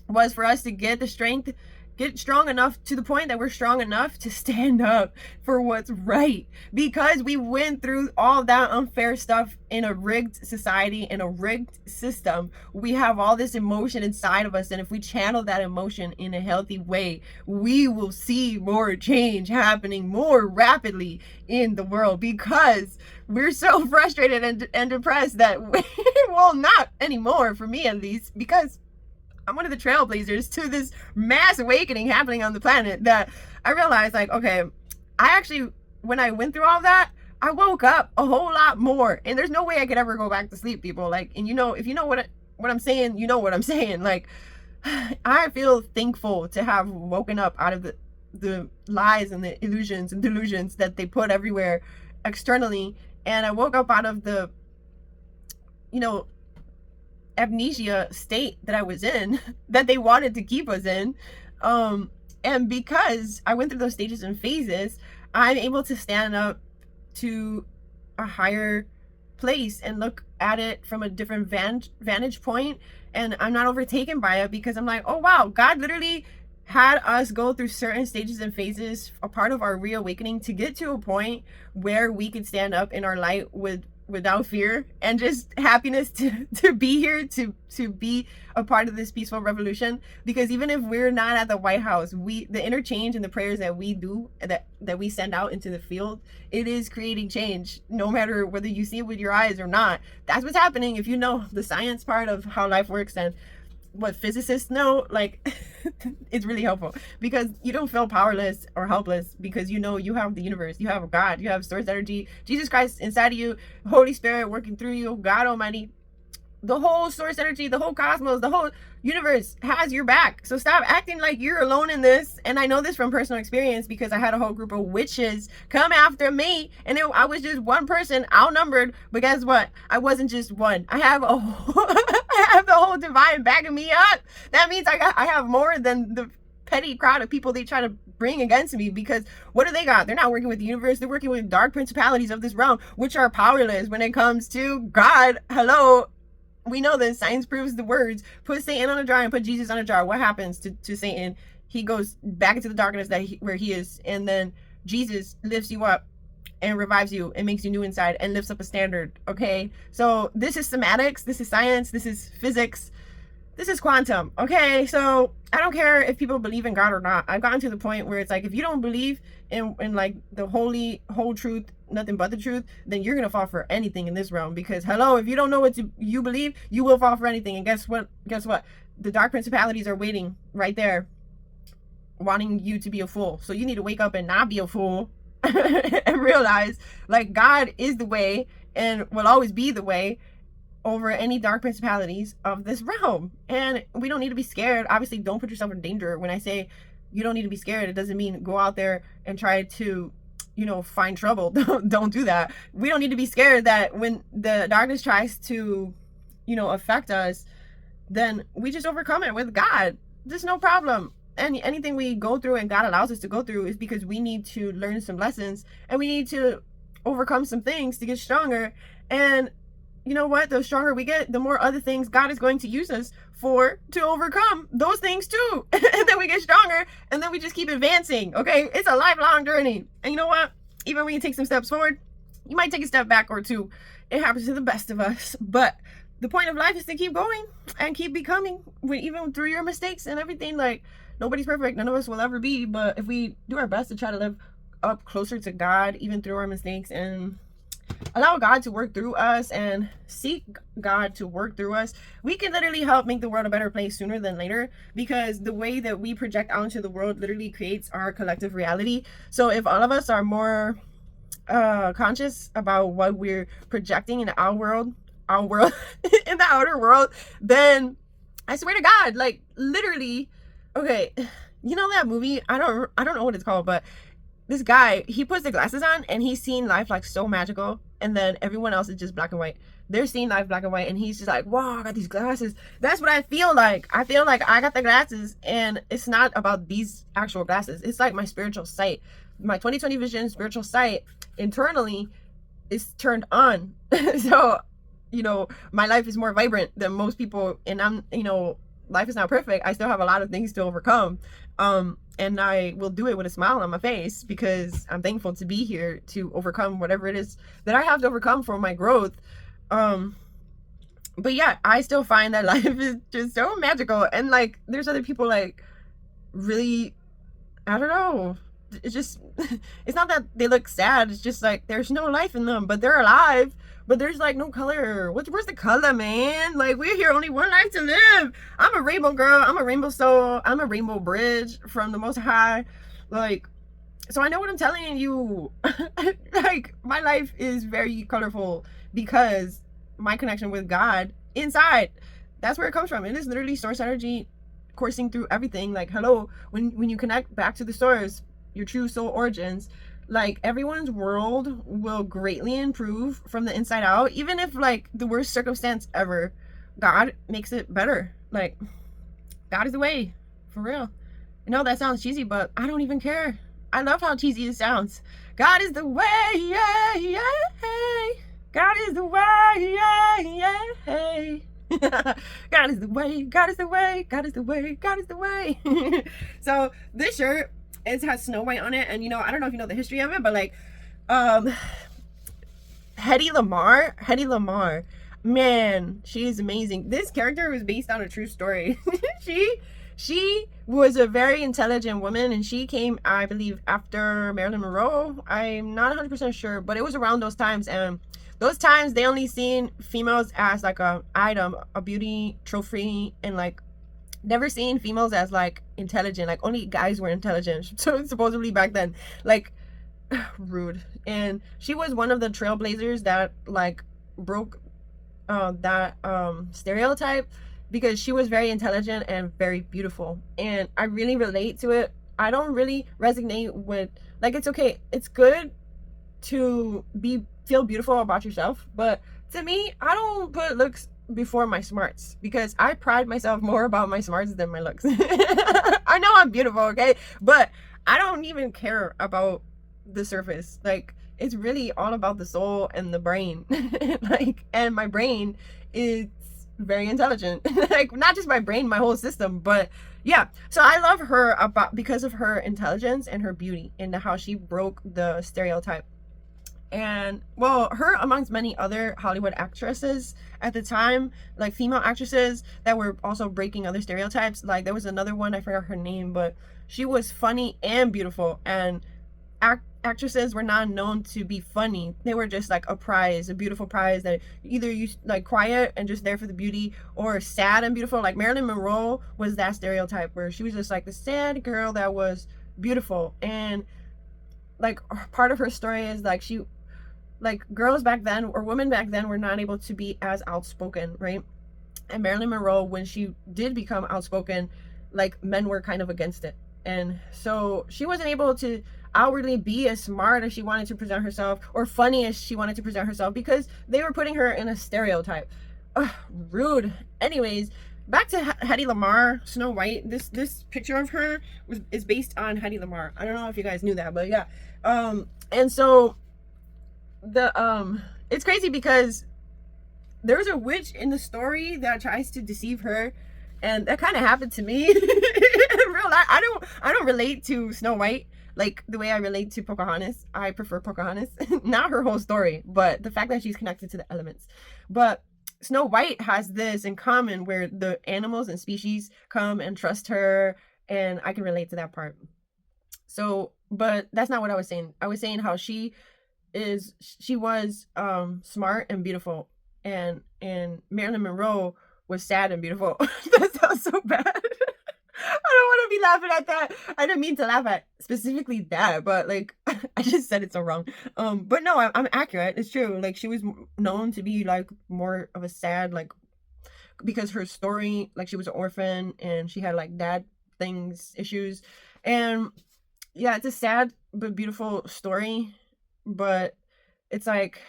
was for us to get the strength, get strong enough to the point that we're strong enough to stand up for what's right, because we went through all that unfair stuff in a rigged society, in a rigged system. We have all this emotion inside of us, and if we channel that emotion in a healthy way, we will see more change happening more rapidly in the world, because we're so frustrated and depressed that well, not anymore, for me at least, because I'm one of the trailblazers to this mass awakening happening on the planet, that I realized, like, okay, I actually, when I went through all that, I woke up a whole lot more, and there's no way I could ever go back to sleep, people. Like, and you know, if you know what I'm saying, you know what I'm saying. Like, I feel thankful to have woken up out of the lies and the illusions and delusions that they put everywhere externally, and I woke up out of the, you know, amnesia state that I was in, that they wanted to keep us in, and because I went through those stages and phases, I'm able to stand up to a higher place and look at it from a different vantage point, and I'm not overtaken by it, because I'm like, oh wow, God literally had us go through certain stages and phases, a part of our reawakening, to get to a point where we could stand up in our light without fear and just happiness to be here, to be a part of this peaceful revolution. Because even if we're not at the White House, the interchange and the prayers that we do, that we send out into the field, it is creating change, no matter whether you see it with your eyes or not. That's what's happening. If you know the science part of how life works and what physicists know, like, it's really helpful, because you don't feel powerless or helpless, because you know you have the universe, you have God, you have source energy, Jesus Christ inside of you, Holy Spirit working through you, God Almighty, the whole source energy, the whole cosmos, the whole universe has your back. So stop acting like you're alone in this. And I know this from personal experience, because I had a whole group of witches come after me, and I was just one person, outnumbered. But guess what? I wasn't just one. I have a whole I have the whole divine backing me up. That means I have more than the petty crowd of people they try to bring against me, because what do they got? They're not working with the universe, they're working with dark principalities of this realm, which are powerless when it comes to God. Hello. We know this. Science proves the words. Put Satan on a jar and put Jesus on a jar. What happens to Satan? He goes back into the darkness where he is, and then Jesus lifts you up and revives you and makes you new inside and lifts up a standard. Okay, so this is semantics, this is science, this is physics, this is quantum. Okay, so I don't care if people believe in God or not. I've gotten to the point where it's like, if you don't believe in like the whole truth, nothing but the truth, then you're gonna fall for anything in this realm. Because hello, if you don't know what you believe, you will fall for anything. And guess what? The dark principalities are waiting right there, wanting you to be a fool. So you need to wake up and not be a fool and realize, like, God is the way and will always be the way over any dark principalities of this realm. And we don't need to be scared. Obviously, don't put yourself in danger. When I say you don't need to be scared, it doesn't mean go out there and try to, find trouble. Don't do that. We don't need to be scared that when the darkness tries to, affect us, then we just overcome it with God. There's no problem. And anything we go through and God allows us to go through is because we need to learn some lessons and we need to overcome some things to get stronger. And you know what? The stronger we get, the more other things God is going to use us to overcome those things too. And then we get stronger and then we just keep advancing. Okay, it's a lifelong journey. And you know what? Even when you take some steps forward, you might take a step back or two. It happens to the best of us. But the point of life is to keep going and keep becoming, even through your mistakes and everything. Like, nobody's perfect. None of us will ever be. But if we do our best to try to live up closer to God, even through our mistakes, and allow God to work through us and seek God to work through us, we can literally help make the world a better place sooner than later, because the way that we project out into the world literally creates our collective reality. So if all of us are more conscious about what we're projecting in our world in the outer world, then I swear to God, like, literally, okay, you know that movie, I don't know what it's called, but this guy, he puts the glasses on and he's seeing life like so magical, and then everyone else is just black and white. They're seeing life black and white, and he's just like, wow, I got these glasses. That's what I feel like. I feel like I got the glasses, and it's not about these actual glasses. It's like my spiritual sight, my 2020 vision, spiritual sight internally is turned on. So, my life is more vibrant than most people, and I'm, life is not perfect. I still have a lot of things to overcome. And I will do it with a smile on my face, because I'm thankful to be here to overcome whatever it is that I have to overcome for my growth. But yeah, I still find that life is just so magical. And like, there's other people, like, really, I don't know. It's just, it's not that they look sad. It's just like, there's no life in them, but they're alive. But there's like no color. Where's the color, man? Like, we're here only one life to live. I'm a rainbow girl. I'm a rainbow soul. I'm a rainbow bridge from the Most High. Like, so I know what I'm telling you. Like, my life is very colorful because my connection with God inside, that's where it comes from. It is literally source energy coursing through everything. Like, hello, when you connect back to the source, your true soul origins, like, everyone's world will greatly improve from the inside out. Even if, like, the worst circumstance ever, God makes it better. Like, God is the way, for real. I know that sounds cheesy, but I don't even care. I love how cheesy it sounds. God is the way, yeah, yeah. God is the way, yeah, yeah. God is the way, God is the way, God is the way, God is the way. So this shirt, it has Snow White on it, and I don't know if you know the history of it, but like, Hedy Lamarr, man, she is amazing. This character was based on a true story. She was a very intelligent woman, and she came, I believe, after Marilyn Monroe. I'm not 100% sure, but it was around those times, and those times they only seen females as like a item, a beauty trophy, and like never seen females as like intelligent. Like, only guys were intelligent. So supposedly back then, like, rude. And she was one of the trailblazers that like broke that stereotype, because she was very intelligent and very beautiful, and I really relate to it. I don't really resonate with, like, it's okay, it's good to feel beautiful about yourself, but to me, I don't put looks before my smarts, because I pride myself more about my smarts than my looks. I know I'm beautiful, okay, but I don't even care about the surface. Like, it's really all about the soul and the brain. Like, and my brain is very intelligent. Like, not just my brain, my whole system. But yeah, so I love her because of her intelligence and her beauty, and how she broke the stereotype. And well, her amongst many other Hollywood actresses at the time, like female actresses that were also breaking other stereotypes. Like there was another one, I forgot her name, but she was funny and beautiful. And actresses were not known to be funny. They were just like a prize, a beautiful prize that either you like quiet and just there for the beauty, or sad and beautiful. Like Marilyn Monroe was that stereotype where she was just like the sad girl that was beautiful. And like part of her story is like she, like girls back then or women back then were not able to be as outspoken, right? And Marilyn Monroe, when she did become outspoken, like men were kind of against it. And so she wasn't able to outwardly be as smart as she wanted to present herself or funny as she wanted to present herself because they were putting her in a stereotype. Ugh, rude. Anyways, back to Hedy Lamarr, Snow White. This picture of her is based on Hedy Lamarr. I don't know if you guys knew that, but yeah. And so it's crazy because there's a witch in the story that tries to deceive her, and that kind of happened to me in real life. I don't relate to Snow White like the way I relate to Pocahontas. I prefer Pocahontas, not her whole story, but the fact that she's connected to the elements. But Snow White has this in common where the animals and species come and trust her, and I can relate to that part. So, but that's not what I was saying. I was saying how she was smart and beautiful, and Marilyn Monroe was sad and beautiful. That sounds so bad. I don't want to be laughing at that. I didn't mean to laugh at specifically that, but like I just said it so wrong. But no, I'm accurate. It's true. Like she was known to be like more of a sad, like because her story, like she was an orphan and she had like dad things issues, and yeah, it's a sad but beautiful story. But it's like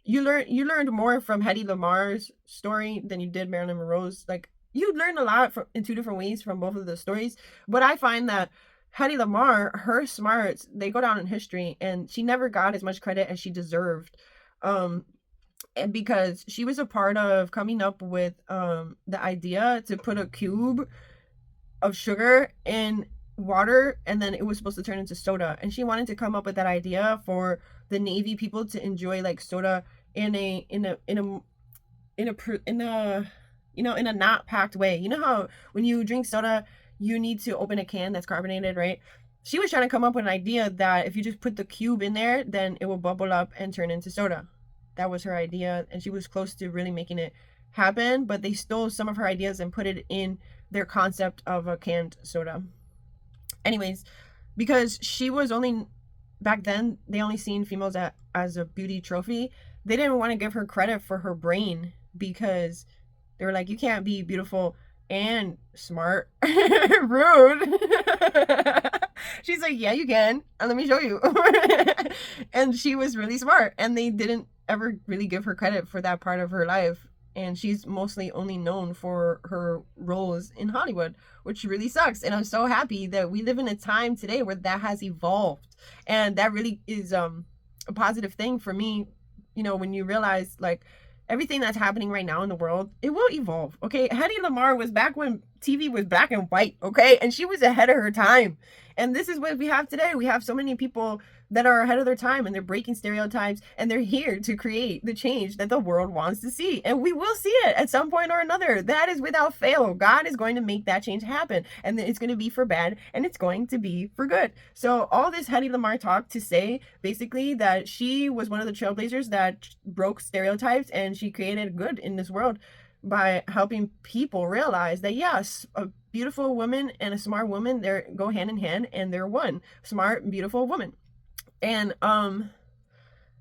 you learned more from Hedy Lamarr's story than you did Marilyn Monroe's. Like you learned a lot from in two different ways from both of the stories. But I find that Hedy Lamarr, her smarts, they go down in history, and she never got as much credit as she deserved. And because she was a part of coming up with the idea to put a cube of sugar in water, and then it was supposed to turn into soda, and she wanted to come up with that idea for the Navy people to enjoy like soda in a in a not packed way. You know how when you drink soda you need to open a can that's carbonated, right? She was trying to come up with an idea that if you just put the cube in there, then it will bubble up and turn into soda. That was her idea, and she was close to really making it happen, but they stole some of her ideas and put it in their concept of a canned soda. Anyways, because she was only back then, they only seen females as a beauty trophy. They didn't want to give her credit for her brain because they were like, you can't be beautiful and smart. Rude. She's like, yeah, you can, and let me show you. And she was really smart, and they didn't ever really give her credit for that part of her life. And she's mostly only known for her roles in Hollywood, which really sucks. And I'm so happy that we live in a time today where that has evolved, and that really is a positive thing for me. You know, when you realize like everything that's happening right now in the world, it will evolve. Okay, Hedy Lamarr was back when TV was black and white. Okay, and she was ahead of her time. And this is what we have today. We have so many people that are ahead of their time, and they're breaking stereotypes, and they're here to create the change that the world wants to see. And we will see it at some point or another. That is without fail. God is going to make that change happen, and it's going to be for bad, and it's going to be for good. So all this Hedy Lamarr talk to say basically that she was one of the trailblazers that broke stereotypes, and she created good in this world by helping people realize that yes, a beautiful woman and a smart woman, they go hand in hand, and they're one smart, beautiful woman. And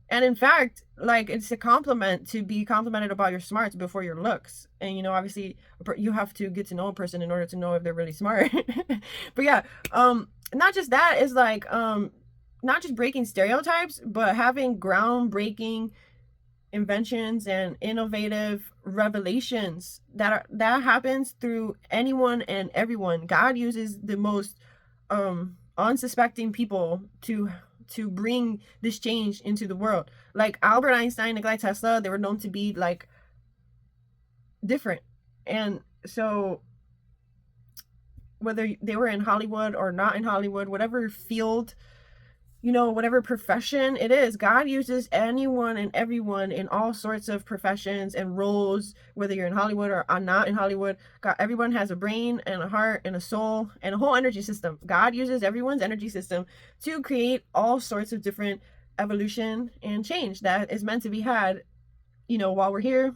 in fact, like it's a compliment to be complimented about your smarts before your looks. And you know, obviously you have to get to know a person in order to know if they're really smart. But yeah, not just that, is like not just breaking stereotypes, but having groundbreaking inventions and innovative revelations that happens through anyone and everyone. God uses the most unsuspecting people to bring this change into the world. Like Albert Einstein, Nikola Tesla, they were known to be like different. And so whether they were in Hollywood or not in Hollywood, whatever field whatever profession it is. God uses anyone and everyone in all sorts of professions and roles, whether you're in Hollywood or not in Hollywood. God, everyone has a brain and a heart and a soul and a whole energy system. God uses everyone's energy system to create all sorts of different evolution and change that is meant to be had, while we're here.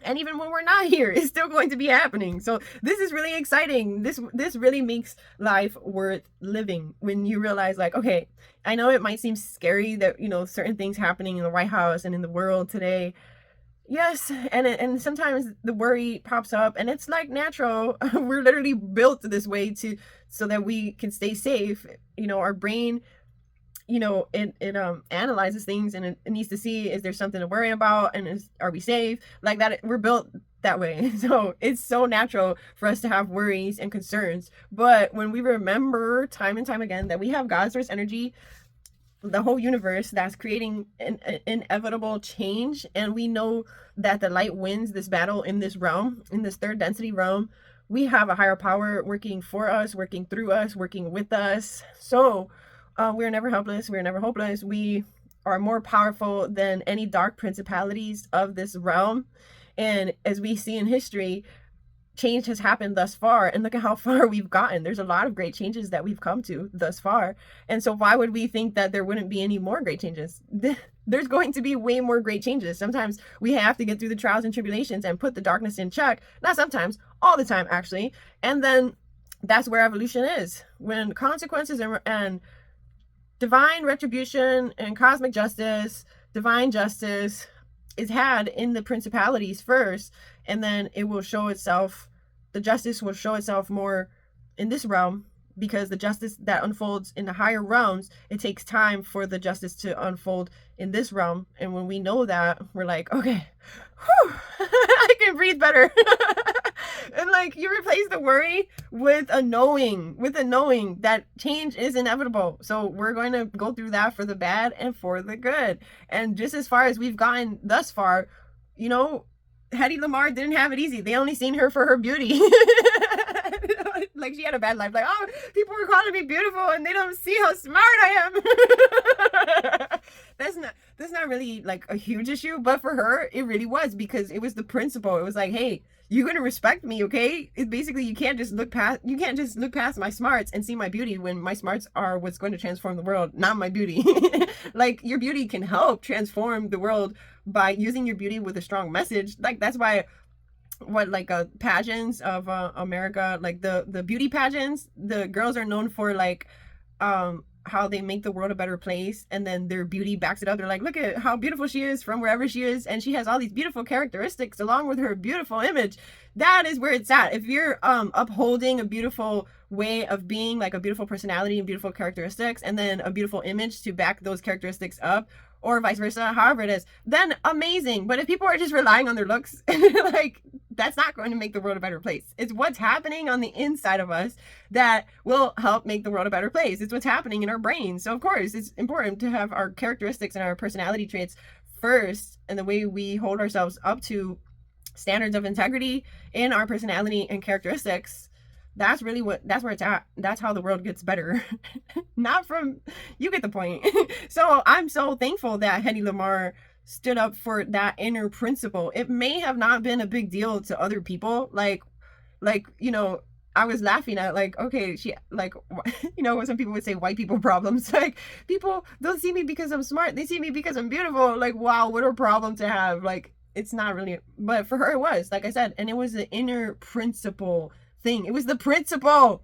And even when we're not here, it's still going to be happening. So this is really exciting. This really makes life worth living when you realize, like, okay, I know it might seem scary that, certain things happening in the White House and in the world today. Yes, and sometimes the worry pops up, and it's like natural. We're literally built this way so that we can stay safe. Our brain, it analyzes things, and it needs to see, is there something to worry about, and are we safe? Like that, we're built that way. So it's so natural for us to have worries and concerns. But when we remember time and time again that we have God's source energy, the whole universe that's creating an inevitable change, and we know that the light wins this battle in this realm, in this third density realm, we have a higher power working for us, working through us, working with us. So we're never helpless. We're never hopeless. We are more powerful than any dark principalities of this realm. And as we see in history, change has happened thus far, and look at how far we've gotten. There's a lot of great changes that we've come to thus far. And so why would we think that there wouldn't be any more great changes? There's going to be way more great changes. Sometimes we have to get through the trials and tribulations and put the darkness in check. Not sometimes, all the time, actually. And then that's where evolution is. When consequences and divine retribution and cosmic justice, divine justice is had in the principalities first, and then it will show itself, the justice will show itself more in this realm, because the justice that unfolds in the higher realms, it takes time for the justice to unfold in this realm. And when we know that, we're like, okay, whew, I can breathe better. And like, you replace the worry with a knowing that change is inevitable. So we're going to go through that for the bad and for the good. And just as far as we've gotten thus far, Hedy Lamarr didn't have it easy. They only seen her for her beauty. Like, she had a bad life. Like, oh, people were calling me beautiful and they don't see how smart I am. That's not really like a huge issue, but for her, it really was, because it was the principle. It was like, hey, you're gonna respect me, okay? It's basically, you can't just look past my smarts and see my beauty, when my smarts are what's going to transform the world, not my beauty. Like, your beauty can help transform the world by using your beauty with a strong message. Like, that's why pageants of America, like the beauty pageants, the girls are known for like how they make the world a better place, and then their beauty backs it up. They're like, look at how beautiful she is from wherever she is, and she has all these beautiful characteristics along with her beautiful image. That is where it's at. If you're upholding a beautiful way of being, like a beautiful personality and beautiful characteristics, and then a beautiful image to back those characteristics up, or vice versa, however it is, then amazing. But if people are just relying on their looks, like, that's not going to make the world a better place. It's what's happening on the inside of us that will help make the world a better place. It's what's happening in our brains. So of course, it's important to have our characteristics and our personality traits first, and the way we hold ourselves up to standards of integrity in our personality and characteristics. That's where it's at. That's how the world gets better. Not from, you get the point. So I'm so thankful that Hedy Lamarr stood up for that inner principle. It may have not been a big deal to other people. Like, I was laughing at, like, okay, she, like, some people would say white people problems. Like, people don't see me because I'm smart. They see me because I'm beautiful. Like, wow, what a problem to have. Like, it's not really, but for her it was, like I said, and it was the inner principle thing. It was the principle.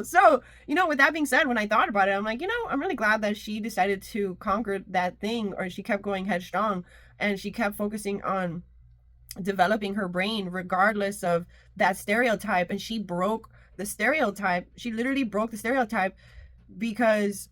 So, with that being said, when I thought about it, I'm like, I'm really glad that she decided to conquer that thing, or she kept going headstrong, and she kept focusing on developing her brain regardless of that stereotype. And she broke the stereotype. She literally broke the stereotype, because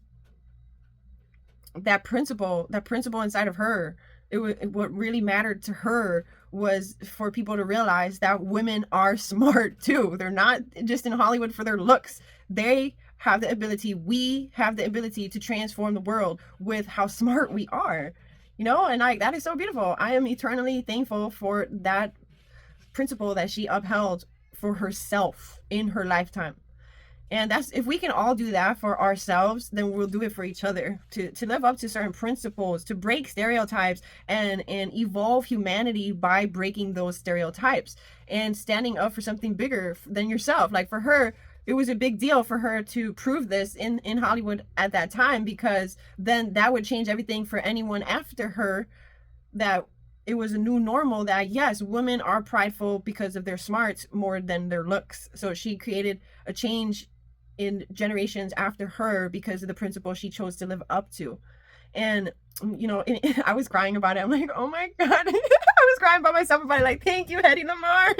that principle inside of her, what really mattered to her was for people to realize that women are smart too. They're not just in Hollywood for their looks. They have the ability, we have the ability to transform the world with how smart we are, and that is so beautiful. I am eternally thankful for that principle that she upheld for herself in her lifetime. And that's, if we can all do that for ourselves, then we'll do it for each other, to live up to certain principles, to break stereotypes, and evolve humanity by breaking those stereotypes and standing up for something bigger than yourself. Like for her, it was a big deal for her to prove this in Hollywood at that time, because then that would change everything for anyone after her, that it was a new normal, that yes, women are prideful because of their smarts more than their looks. So she created a change in generations after her because of the principle she chose to live up to. And you know, I was crying about it. I'm like, oh my god. I was crying by myself about it, like, thank you, Hedy Lamarr.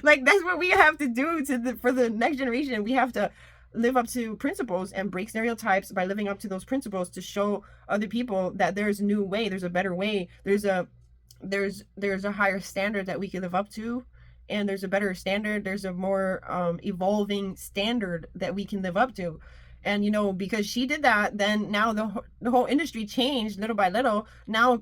Like, that's what we have to do for the next generation. We have to live up to principles and break stereotypes by living up to those principles, to show other people that there's a new way, there's a better way, there's a higher standard that we can live up to, and there's a better standard, there's a more evolving standard that we can live up to. And you know, because she did that, then now the whole industry changed little by little. Now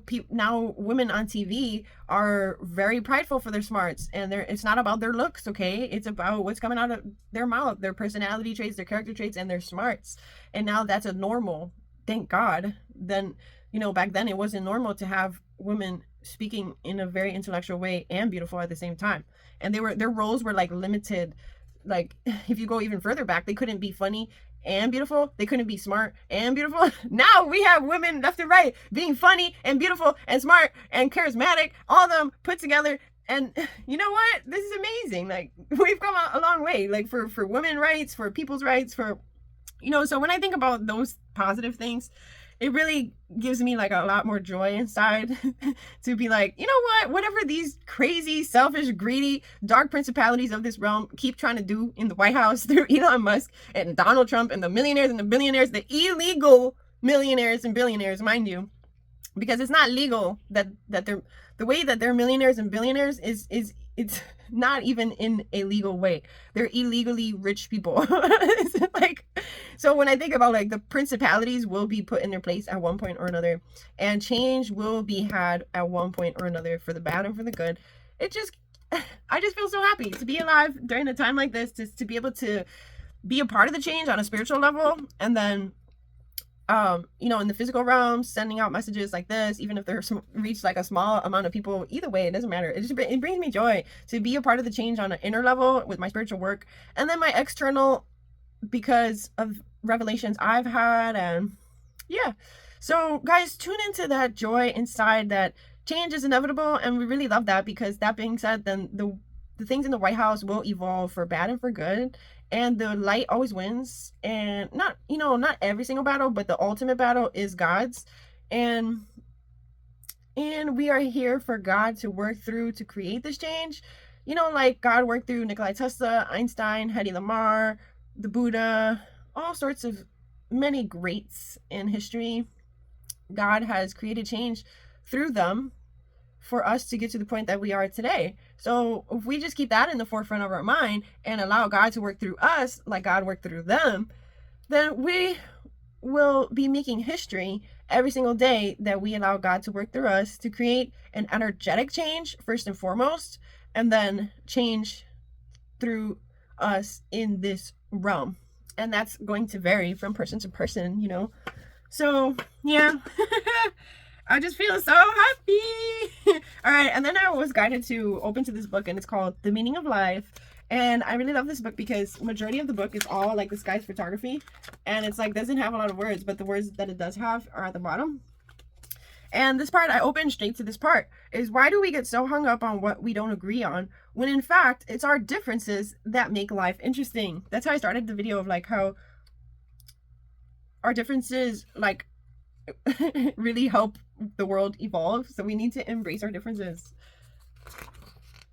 women on TV are very prideful for their smarts, and it's not about their looks, okay? It's about what's coming out of their mouth, their personality traits, their character traits, and their smarts. And now that's a normal, thank God. Then, you know, back then it wasn't normal to have women speaking in a very intellectual way and beautiful at the same time. And their roles were like limited. Like, if you go even further back, they couldn't be funny and beautiful, they couldn't be smart and beautiful. Now we have women left and right being funny and beautiful and smart and charismatic, all of them put together. And you know what, this is amazing. Like, we've come a long way, like for women rights, for people's rights, for, you know. So when I think about those positive things, it really gives me like a lot more joy inside to be like, you know what, whatever these crazy, selfish, greedy, dark principalities of this realm keep trying to do in the White House through Elon Musk and Donald Trump and the millionaires and the billionaires, the illegal millionaires and billionaires, mind you, because it's not legal, that they're, the way that they're millionaires and billionaires is it's not even in a legal way. They're illegally rich people. Like, so when I think about, like, the principalities will be put in their place at one point or another, and change will be had at one point or another, for the bad and for the good. I just feel so happy to be alive during a time like this, to be able to be a part of the change on a spiritual level, and then you know, in the physical realm, sending out messages like this, even if they're reach like a small amount of people, either way, it doesn't matter. It brings me joy to be a part of the change on an inner level with my spiritual work, and then my external, because of revelations I've had. And yeah, so guys, tune into that joy inside, that change is inevitable, and we really love that. Because that being said, then the things in the White House will evolve for bad and for good, and the light always wins. And not, you know, not every single battle, but the ultimate battle is God's. And we are here for God to work through to create this change. You know, like God worked through Nikola Tesla, Einstein, Hedy Lamarr, the Buddha, all sorts of many greats in history. God has created change through them for us to get to the point that we are today. So if we just keep that in the forefront of our mind and allow God to work through us like God worked through them, then we will be making history every single day that we allow God to work through us to create an energetic change, first and foremost, and then change through us in this realm. And that's going to vary from person to person, you know. So yeah. I just feel so happy. All right, and then I was guided to open to this book, and it's called The Meaning of Life. And I really love this book because majority of the book is all like this guy's photography, and it's like doesn't have a lot of words, but the words that it does have are at the bottom. And this part, I opened straight to this part, is why do we get so hung up on what we don't agree on, when in fact it's our differences that make life interesting. That's how I started the video, of like how our differences like really help the world evolve. So we need to embrace our differences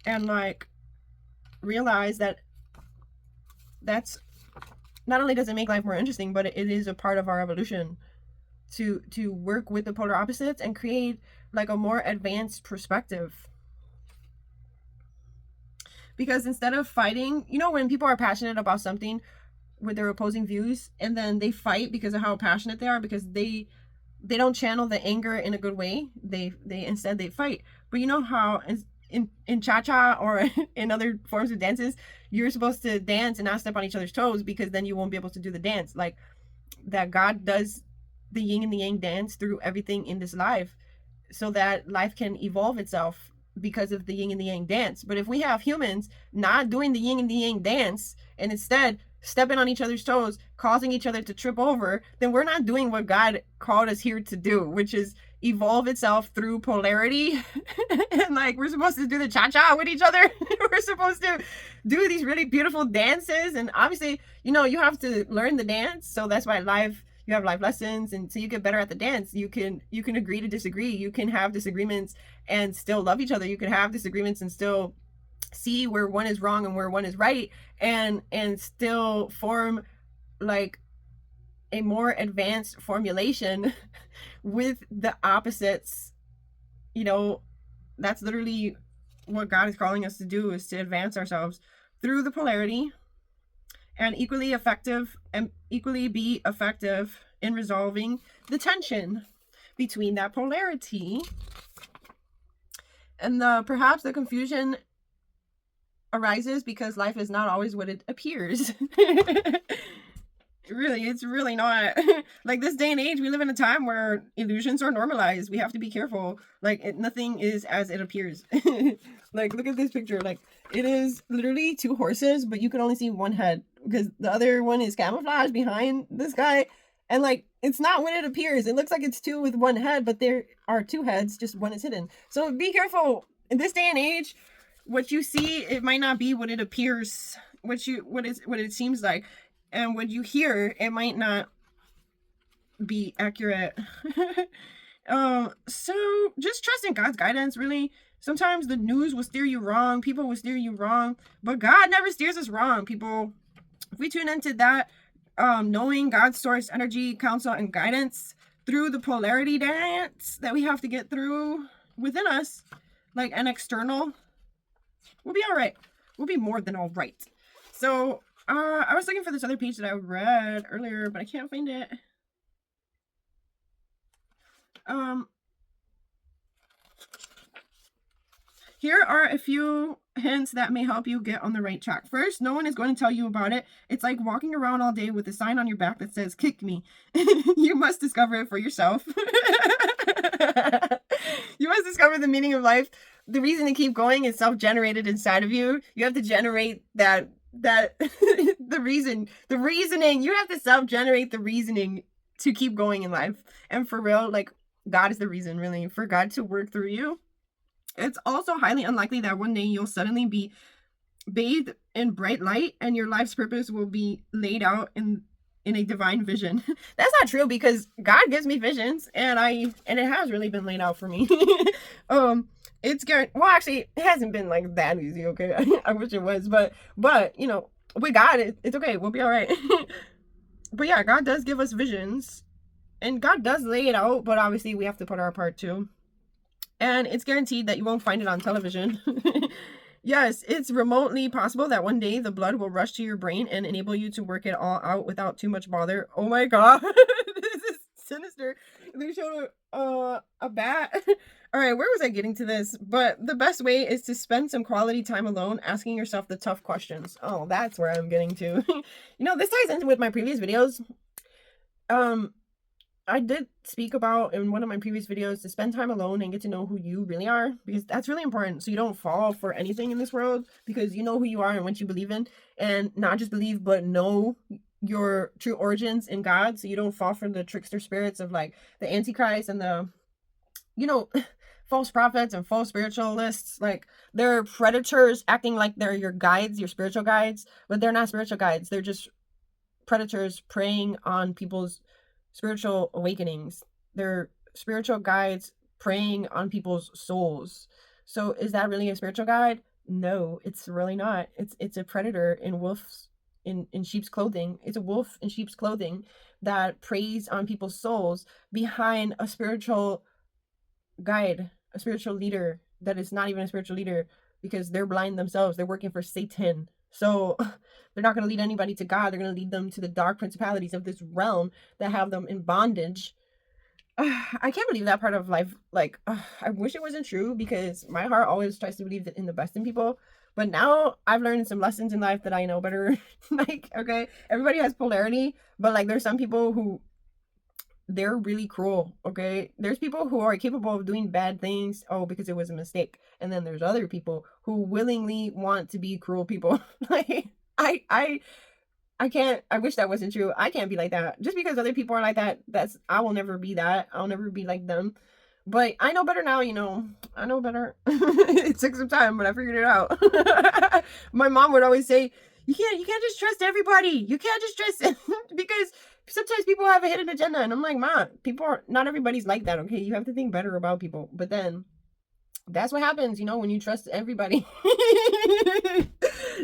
and like realize that that's not only does it make life more interesting, but it is a part of our evolution to work with the polar opposites and create like a more advanced perspective. Because instead of fighting, you know, when people are passionate about something with their opposing views, and then they fight because of how passionate they are, because they don't channel the anger in a good way, they instead they fight. But you know how in cha-cha or in other forms of dances, you're supposed to dance and not step on each other's toes, because then you won't be able to do the dance. Like, that God does the yin and the yang dance through everything in this life, so that life can evolve itself because of the yin and the yang dance. But if we have humans not doing the yin and the yang dance, and instead stepping on each other's toes, causing each other to trip over, then we're not doing what God called us here to do, which is evolve itself through polarity. And like, we're supposed to do the cha-cha with each other. We're supposed to do these really beautiful dances. And obviously, you know, you have to learn the dance. So that's why you have life lessons, and so you get better at the dance. You can agree to disagree. You can have disagreements and still love each other. You can have disagreements and still see where one is wrong and where one is right, and still form like a more advanced formulation with the opposites. You know, that's literally what God is calling us to do, is to advance ourselves through the polarity, and equally be effective in resolving the tension between that polarity. And perhaps the confusion arises because life is not always what it appears. Really, it's really not. Like, this day and age, we live in a time where illusions are normalized. We have to be careful. Like, nothing is as it appears. Like, look at this picture. Like, it is literally two horses, but you can only see one head because the other one is camouflaged behind this guy. And like, it's not what it appears. It looks like it's two with one head, but there are two heads, just one is hidden. So be careful. In this day and age, what you see, it might not be what it appears, what it seems like. And what you hear, it might not be accurate. So just trust in God's guidance, really. Sometimes the news will steer you wrong. People will steer you wrong. But God never steers us wrong, people. If we tune into that, knowing God's source, energy, counsel, and guidance through the polarity dance that we have to get through within us, like an external, we'll be all right. We'll be more than all right. So I was looking for this other page that I read earlier, but I can't find it. Here are a few hints that may help you get on the right track. First, no one is going to tell you about it. It's like walking around all day with a sign on your back that says, "Kick me." You must discover it for yourself. You must discover the meaning of life. The reason to keep going is self-generated inside of you. You have to generate that the reasoning. You have to self-generate the reasoning to keep going in life. And for real, like, God is the reason, really, for God to work through you. It's also highly unlikely that one day you'll suddenly be bathed in bright light and your life's purpose will be laid out in a divine vision. That's not true, because God gives me visions, and it has really been laid out for me. It's well, actually, it hasn't been like that easy, okay? I wish it was, but you know, with God, it's okay. We'll be all right. But yeah, God does give us visions, and God does lay it out, but obviously we have to put our part too. And it's guaranteed that you won't find it on television. Yes, it's remotely possible that one day the blood will rush to your brain and enable you to work it all out without too much bother. Oh my God. This is sinister. They showed a bat. All right, where was I getting to this? But the best way is to spend some quality time alone asking yourself the tough questions. Oh, that's where I'm getting to. You know, this ties into with my previous videos. I did speak about in one of my previous videos to spend time alone and get to know who you really are, because that's really important. So you don't fall for anything in this world, because you know who you are and what you believe in, and not just believe, but know your true origins in God. So you don't fall for the trickster spirits of like the Antichrist and the, you know, false prophets and false spiritualists. Like, they're predators acting like they're your guides, your spiritual guides, but they're not spiritual guides. They're just predators preying on people's spiritual awakenings. They're spiritual guides preying on people's souls. So is that really a spiritual guide? No, it's really not. It's a predator in sheep's clothing. It's a wolf in sheep's clothing that preys on people's souls behind a spiritual guide, a spiritual leader that is not even a spiritual leader, because they're blind themselves. They're working for Satan. So they're not going to lead anybody to God. They're going to lead them to the dark principalities of this realm that have them in bondage. I can't believe that part of life. Like, I wish it wasn't true because my heart always tries to believe in the best in people. But now I've learned some lessons in life that I know better. Like, okay, everybody has polarity, but like, there's some people who they're really cruel. Okay, there's people who are capable of doing bad things, oh, because it was a mistake, and then there's other people who willingly want to be cruel people. Like, I I can't, I wish that wasn't true. I can't be like that. Just because other people are like that, I will never be that. I'll never be like them. But I know better now, you know. I know better. It took some time, but I figured it out. My mom would always say, you can't just trust everybody. You can't just trust because sometimes people have a hidden agenda. And I'm like, Mom, not everybody's like that, okay? You have to think better about people. But then that's what happens, you know, when you trust everybody.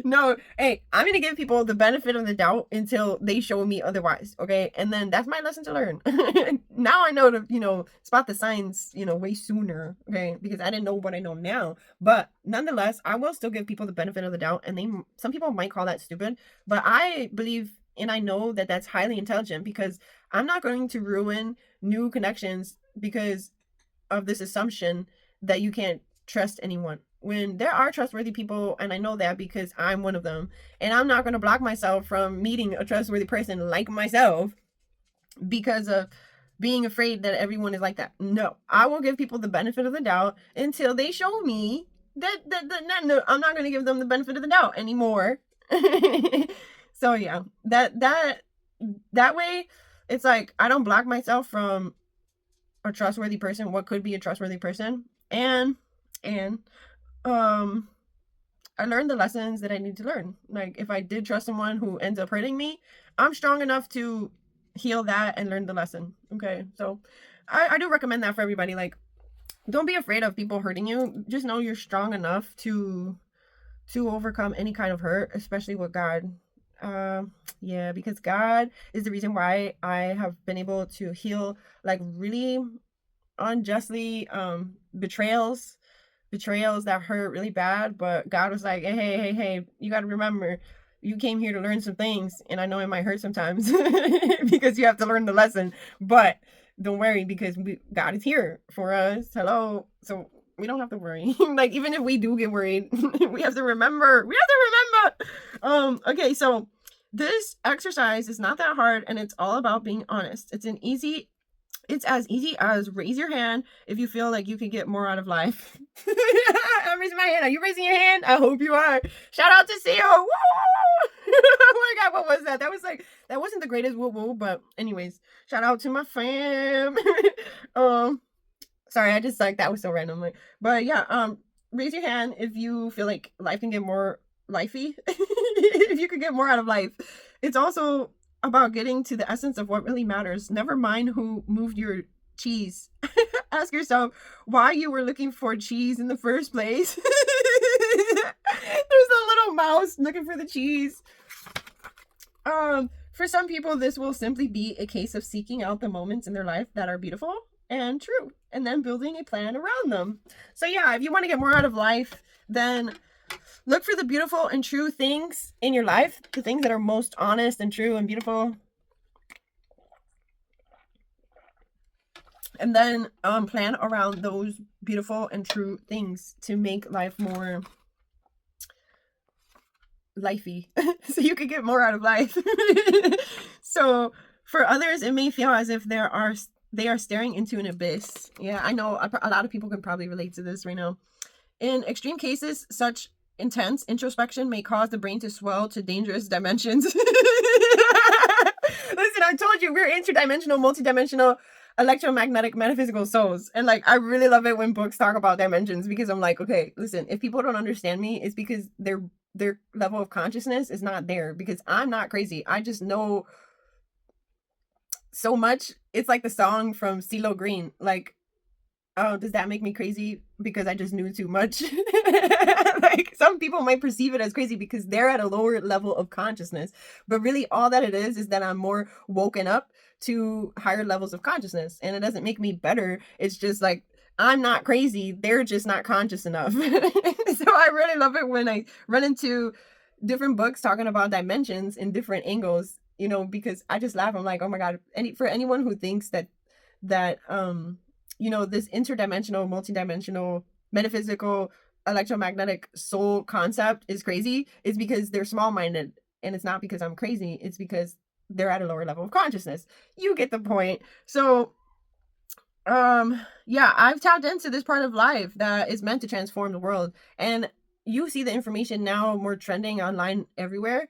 No, hey, I'm gonna give people the benefit of the doubt until they show me otherwise, okay? And then that's my lesson to learn. Now I know to, spot the signs, way sooner, okay? Because I didn't know what I know now. But nonetheless, I will still give people the benefit of the doubt, and some people might call that stupid, but I believe and I know that that's highly intelligent because I'm not going to ruin new connections because of this assumption that you can't trust anyone when there are trustworthy people, and I know that because I'm one of them, and I'm not going to block myself from meeting a trustworthy person like myself because of being afraid that everyone is like that. No, I will give people the benefit of the doubt until they show me that no, I'm not going to give them the benefit of the doubt anymore. So yeah, that way it's like I don't block myself from a trustworthy person, what could be a trustworthy person, and um I learned the lessons that I need to learn. Like if I did trust someone who ends up hurting me, I'm strong enough to heal that and learn the lesson. Okay, so I do recommend that for everybody. Like, don't be afraid of people hurting you. Just know you're strong enough to overcome any kind of hurt, especially with God. uh yeah, because God is the reason why I have been able to heal like really unjustly betrayals that hurt really bad. But God was like, hey, you got to remember, you came here to learn some things, and I know it might hurt sometimes because you have to learn the lesson. But don't worry, because God is here for us. Hello, so we don't have to worry. Like even if we do get worried, we have to remember. Okay, so this exercise is not that hard, and it's all about being honest. It's as easy as raise your hand if you feel like you can get more out of life. I'm raising my hand. Are you raising your hand? I hope you are. Shout out to CEO. Oh my God, what was that? That wasn't the greatest woo woo, but anyways, shout out to my fam. Sorry, I just like that was so random. But yeah, raise your hand if you feel like life can get more lifey. If you could get more out of life. It's also about getting to the essence of what really matters. Never mind who moved your cheese. Ask yourself why you were looking for cheese in the first place. There's a little mouse looking for the cheese. For some people, this will simply be a case of seeking out the moments in their life that are beautiful and true, and then building a plan around them. So yeah, if you want to get more out of life, then look for the beautiful and true things in your life, the things that are most honest and true and beautiful. And then plan around those beautiful and true things to make life more lifey so you can get more out of life. So for others, it may feel as if they are staring into an abyss. Yeah, I know a lot of people can probably relate to this right now. In extreme cases, such intense introspection may cause the brain to swell to dangerous dimensions. Listen, I told you we're interdimensional, multidimensional, electromagnetic, metaphysical souls. And like, I really love it when books talk about dimensions, because I'm like, okay, listen, if people don't understand me, it's because their level of consciousness is not there, because I'm not crazy. I just know so much. It's like the song from CeeLo Green, like, oh, does that make me crazy because I just knew too much? Like, some people might perceive it as crazy because they're at a lower level of consciousness. But really, all that it is that I'm more woken up to higher levels of consciousness. And it doesn't make me better. It's just like, I'm not crazy. They're just not conscious enough. So I really love it when I run into different books talking about dimensions in different angles, because I just laugh. I'm like, oh my God. For anyone who thinks that that this interdimensional, multidimensional, metaphysical, electromagnetic soul concept is crazy, is because they're small-minded. And it's not because I'm crazy, it's because they're at a lower level of consciousness. You get the point. So yeah, I've tapped into this part of life that is meant to transform the world. And you see the information now more trending online everywhere.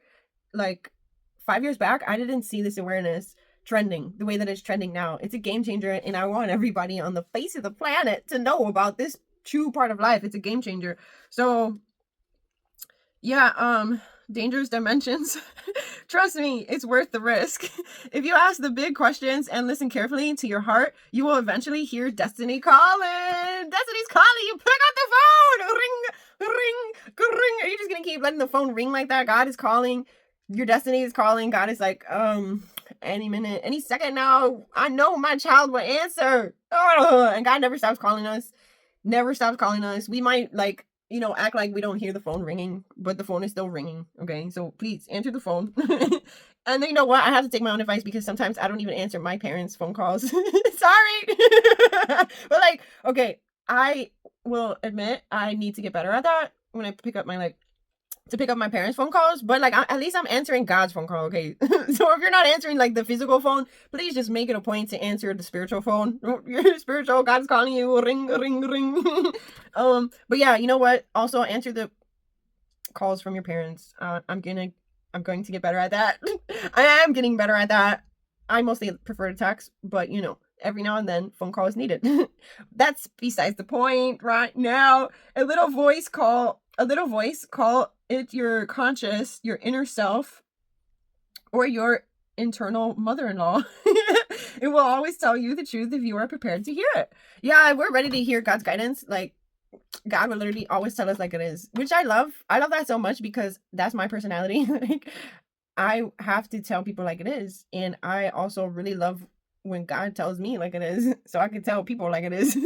Like 5 years back, I didn't see this awareness trending the way that it's trending now. It's a game changer, and I want everybody on the face of the planet to know about this true part of life. It's a game changer. So yeah, dangerous dimensions. Trust me, it's worth the risk. If you ask the big questions and listen carefully to your heart, you will eventually hear destiny calling. Destiny's calling you. Pick up the phone. Ring, ring, ring. Are you just gonna keep letting the phone ring like that? God is calling. Your destiny is calling. God is like, any minute, any second now, I know my child will answer. And God never stops calling us. Never stops calling us. We might act like we don't hear the phone ringing, but the phone is still ringing. Okay, so please answer the phone. And then, you know what? I have to take my own advice, because sometimes I don't even answer my parents' phone calls. Sorry. But okay, I will admit I need to get better at that when I pick up my parents' phone calls. But at least I'm answering God's phone call. Okay. So if you're not answering the physical phone, please just make it a point to answer the spiritual phone. You're spiritual, God's calling you. Ring, ring, ring. But yeah, you know what? Also answer the calls from your parents. I'm going to get better at that. I am getting better at that. I mostly prefer to text, but every now and then phone call is needed. That's besides the point right now. A little voice call it your conscious, your inner self, or your internal mother-in-law. It will always tell you the truth if you are prepared to hear it. Yeah, we're ready to hear God's guidance. God will literally always tell us like it is, which I love. I love that so much, because that's my personality. I have to tell people like it is. And I also really love when God tells me like it is, so I can tell people like it is.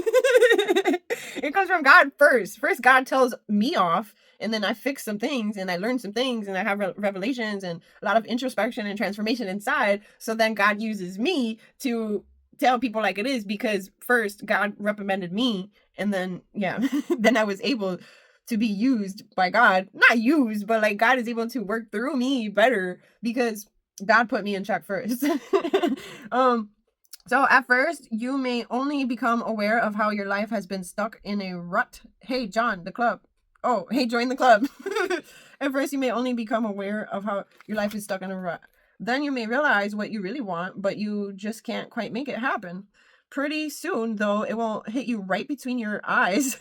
It comes from God first. First, God tells me off, and then I fix some things, and I learn some things, and I have revelations and a lot of introspection and transformation inside. So then God uses me to tell people like it is, because first God reprimanded me, and then then I was able to be used by God. Not used, but God is able to work through me better, because God put me in check first. So at first, you may only become aware of how your life has been stuck in a rut. Hey, John, the club. Oh, hey, join the club. At first, you may only become aware of how your life is stuck in a rut. Then you may realize what you really want, but you just can't quite make it happen. Pretty soon, though, it will hit you right between your eyes.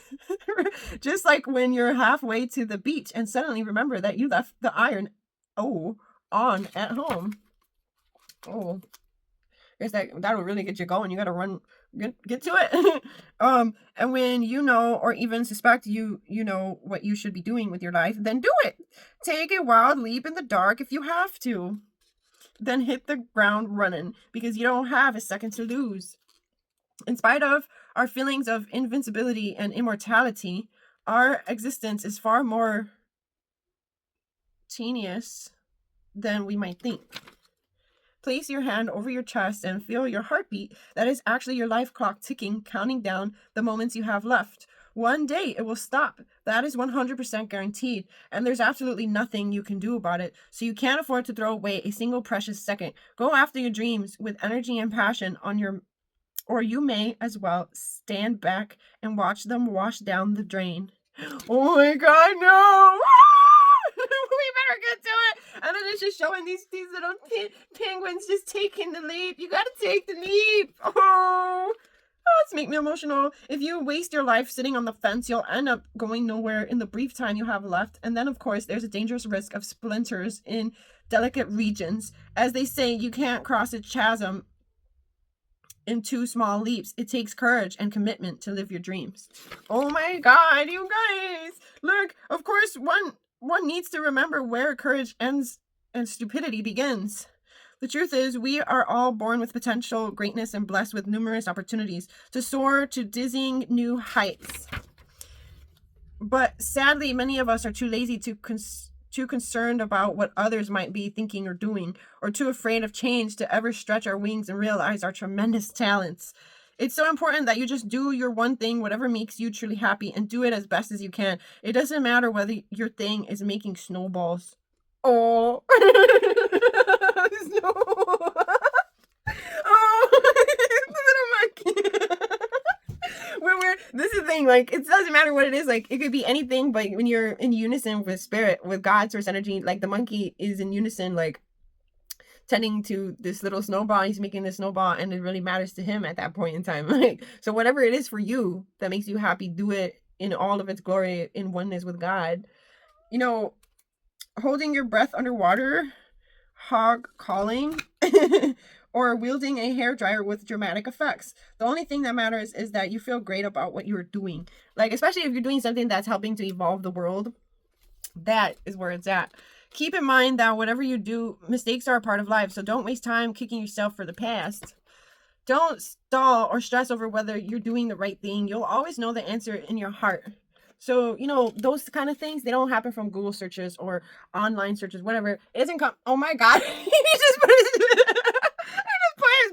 Just like when you're halfway to the beach and suddenly remember that you left the iron on at home. Oh. Guess that'll really get you going. You gotta run, get to it. And when you know, or even suspect you know what you should be doing with your life, then do it. Take a wild leap in the dark if you have to. Then hit the ground running, because you don't have a second to lose. In spite of our feelings of invincibility and immortality, our existence is far more tenuous than we might think. Place your hand over your chest and feel your heartbeat. That is actually your life clock ticking, counting down the moments you have left. One day it will stop. That is 100% guaranteed, and there's absolutely nothing you can do about it. So you can't afford to throw away a single precious second. Go after your dreams with energy and passion or you may as well stand back and watch them wash down the drain. Oh my God, no! We better get to it. And then it's just showing these little penguins just taking the leap. You gotta take the leap. Oh, it's making me emotional. If you waste your life sitting on the fence, you'll end up going nowhere in the brief time you have left. And then, of course, there's a dangerous risk of splinters in delicate regions. As they say, you can't cross a chasm in 2 small leaps. It takes courage and commitment to live your dreams. Oh my God, you guys. Look, of course, one needs to remember where courage ends and stupidity begins. The truth is, we are all born with potential greatness and blessed with numerous opportunities to soar to dizzying new heights. But sadly, many of us are too lazy to too concerned about what others might be thinking or doing, or too afraid of change to ever stretch our wings and realize our tremendous talents. It's so important that you just do your one thing, whatever makes you truly happy, and do it as best as you can. It doesn't matter whether your thing is making snowballs. Oh, snow. Oh, little monkey. This is the thing, like, it doesn't matter what it is, like, it could be anything, but when you're in unison with spirit, with God's source energy, like the monkey is in unison, like tending to this little snowball, he's making this snowball, and it really matters to him at that point in time. Like, so whatever it is for you that makes you happy, do it in all of its glory, in oneness with God. You know, holding your breath underwater, hog calling, or wielding a hairdryer with dramatic effects. The only thing that matters is that you feel great about what you're doing. Like, especially if you're doing something that's helping to evolve the world, that is where it's at. Keep in mind that whatever you do, mistakes are a part of life, so don't waste time kicking yourself for the past. Don't stall or stress over whether you're doing the right thing. You'll always know the answer in your heart. So, you know, those kind of things, they don't happen from Google searches or online searches, whatever. It doesn't come, oh my God, he just put his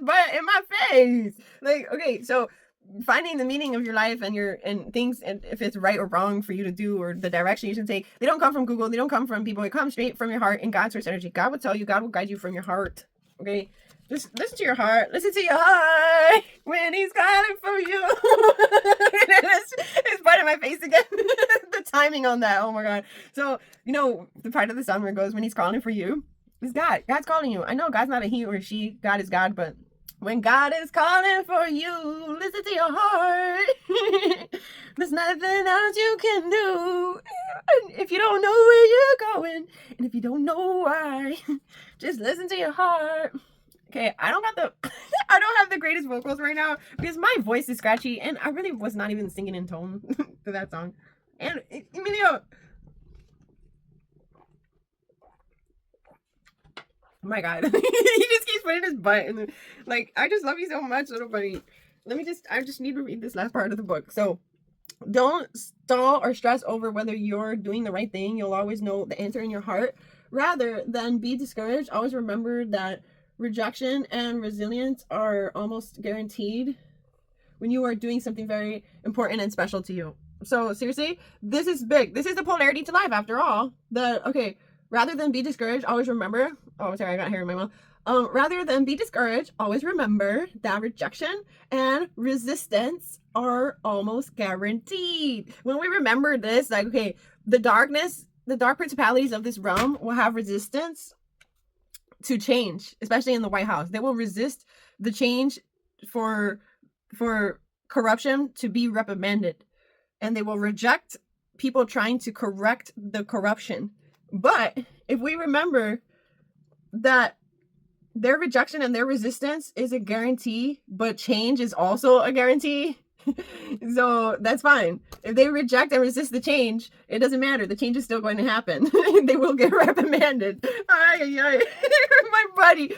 butt in my face. Like, okay, so finding the meaning of your life and things, and if it's right or wrong for you to do, or the direction you should take, they don't come from Google, they don't come from people, it comes straight from your heart and God's source energy. God will tell you, God will guide you from your heart. Okay, just listen to your heart, listen to your heart when he's calling for you. It's butt in my face again. The timing on that, oh my God. So, you know, the part of the song where it goes, when he's calling for you, it's God's calling you. I know God's not a he or she, God is God, but when God is calling for you, listen to your heart. There's nothing else you can do. If you don't know where you're going, and if you don't know why, just listen to your heart. Okay, I don't have the greatest vocals right now because my voice is scratchy, and I really was not even singing in tone to that song. And Emilio, oh my God, he just keeps putting his butt in the, like, I just love you so much, little buddy. I just need to read this last part of the book. So don't stall or stress over whether you're doing the right thing. You'll always know the answer in your heart. Rather than be discouraged, always remember that rejection and resilience are almost guaranteed when you are doing something very important and special to you. So seriously, this is big. This is the polarity to life after all. Rather than be discouraged, always remember, oh, sorry, I got hair in my mouth. Rather than be discouraged, always remember that rejection and resistance are almost guaranteed. When we remember this, like, okay, the dark principalities of this realm will have resistance to change, especially in the White House. They will resist the change for corruption to be reprimanded. And they will reject people trying to correct the corruption. But if we remember that their rejection and their resistance is a guarantee, but change is also a guarantee, so that's fine. If they reject and resist the change, it doesn't matter. The change is still going to happen. They will get reprimanded. My buddy.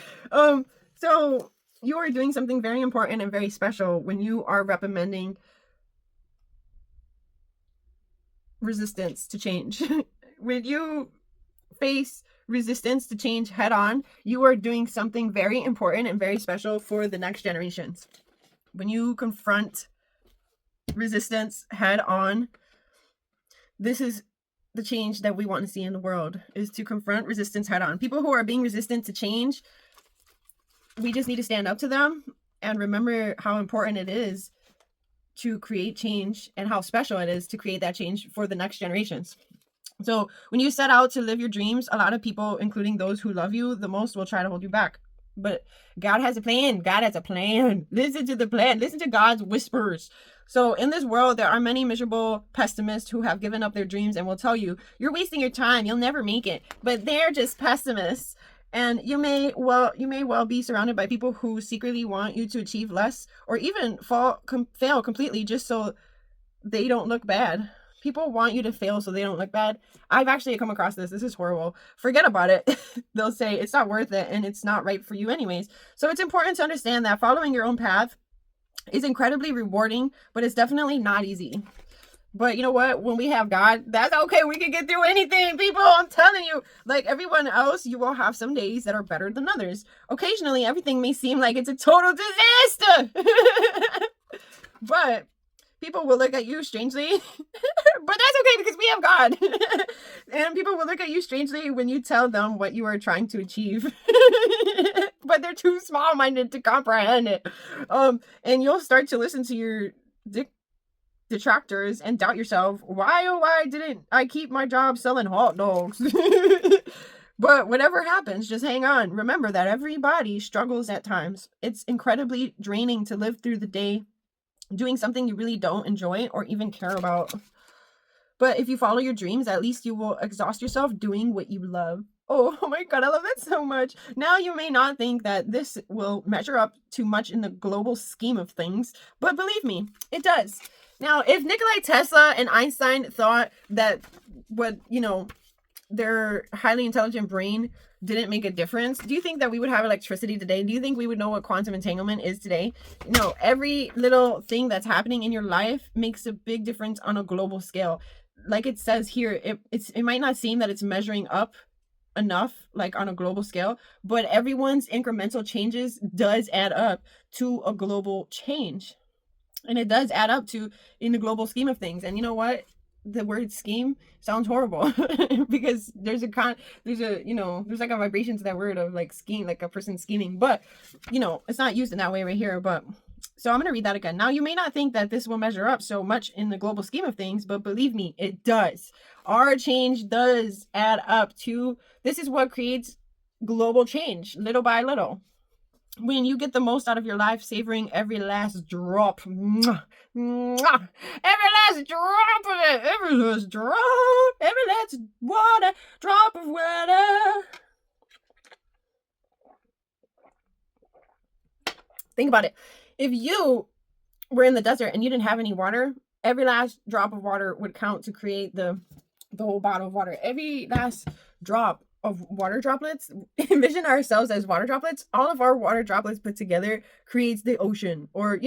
So you are doing something very important and very special when you are reprimanding resistance to change. When you face resistance to change head on, you are doing something very important and very special for the next generations. When you confront resistance head on, this is the change that we want to see in the world, is to confront resistance head on. People who are being resistant to change, we just need to stand up to them and remember how important it is to create change and how special it is to create that change for the next generations. So when you set out to live your dreams, a lot of people, including those who love you the most, will try to hold you back. But God has a plan. God has a plan. Listen to the plan. Listen to God's whispers. So in this world, there are many miserable pessimists who have given up their dreams and will tell you, you're wasting your time. You'll never make it. But they're just pessimists. And you may well be surrounded by people who secretly want you to achieve less or even fail completely just so they don't look bad. People want you to fail so they don't look bad. I've actually come across this. This is horrible. Forget about it. They'll say it's not worth it and it's not right for you anyways. So it's important to understand that following your own path is incredibly rewarding, but it's definitely not easy. But you know what? When we have God, that's okay. We can get through anything, people. I'm telling you. Like everyone else, you will have some days that are better than others. Occasionally, everything may seem like it's a total disaster. But people will look at you strangely. But that's okay because we have God. And people will look at you strangely when you tell them what you are trying to achieve. But they're too small-minded to comprehend it. And you'll start to listen to your detractors and doubt yourself. Why, oh, why didn't I keep my job selling hot dogs? But whatever happens, just hang on. Remember that everybody struggles at times. It's incredibly draining to live through the day doing something you really don't enjoy or even care about. But if you follow your dreams, at least you will exhaust yourself doing what you love. Oh my God, I love that so much. Now, you may not think that this will measure up too much in the global scheme of things, but believe me, it does. Now, if Nikola Tesla and Einstein thought that their highly intelligent brain didn't make a difference, do you think that we would have electricity today? Do you think we would know what quantum entanglement is today? No, every little thing that's happening in your life makes a big difference on a global scale. Like it says here, it might not seem that it's measuring up enough, like on a global scale, but everyone's incremental changes does add up to a global change. And it does add up to in the global scheme of things. And you know what? The word scheme sounds horrible because there's like a vibration to that word of like scheme, like a person scheming, but it's not used in that way right here. But so I'm going to read that again. Now, you may not think that this will measure up so much in the global scheme of things, but believe me, it does. Our change does add up to, this is what creates global change, little by little. When you get the most out of your life, savoring every last drop, every last drop of it, every last water, drop of water. Think about it. If you were in the desert and you didn't have any water, every last drop of water would count to create the whole bottle of water. Every last drop of water droplets, envision ourselves as water droplets. All of our water droplets put together creates the ocean, or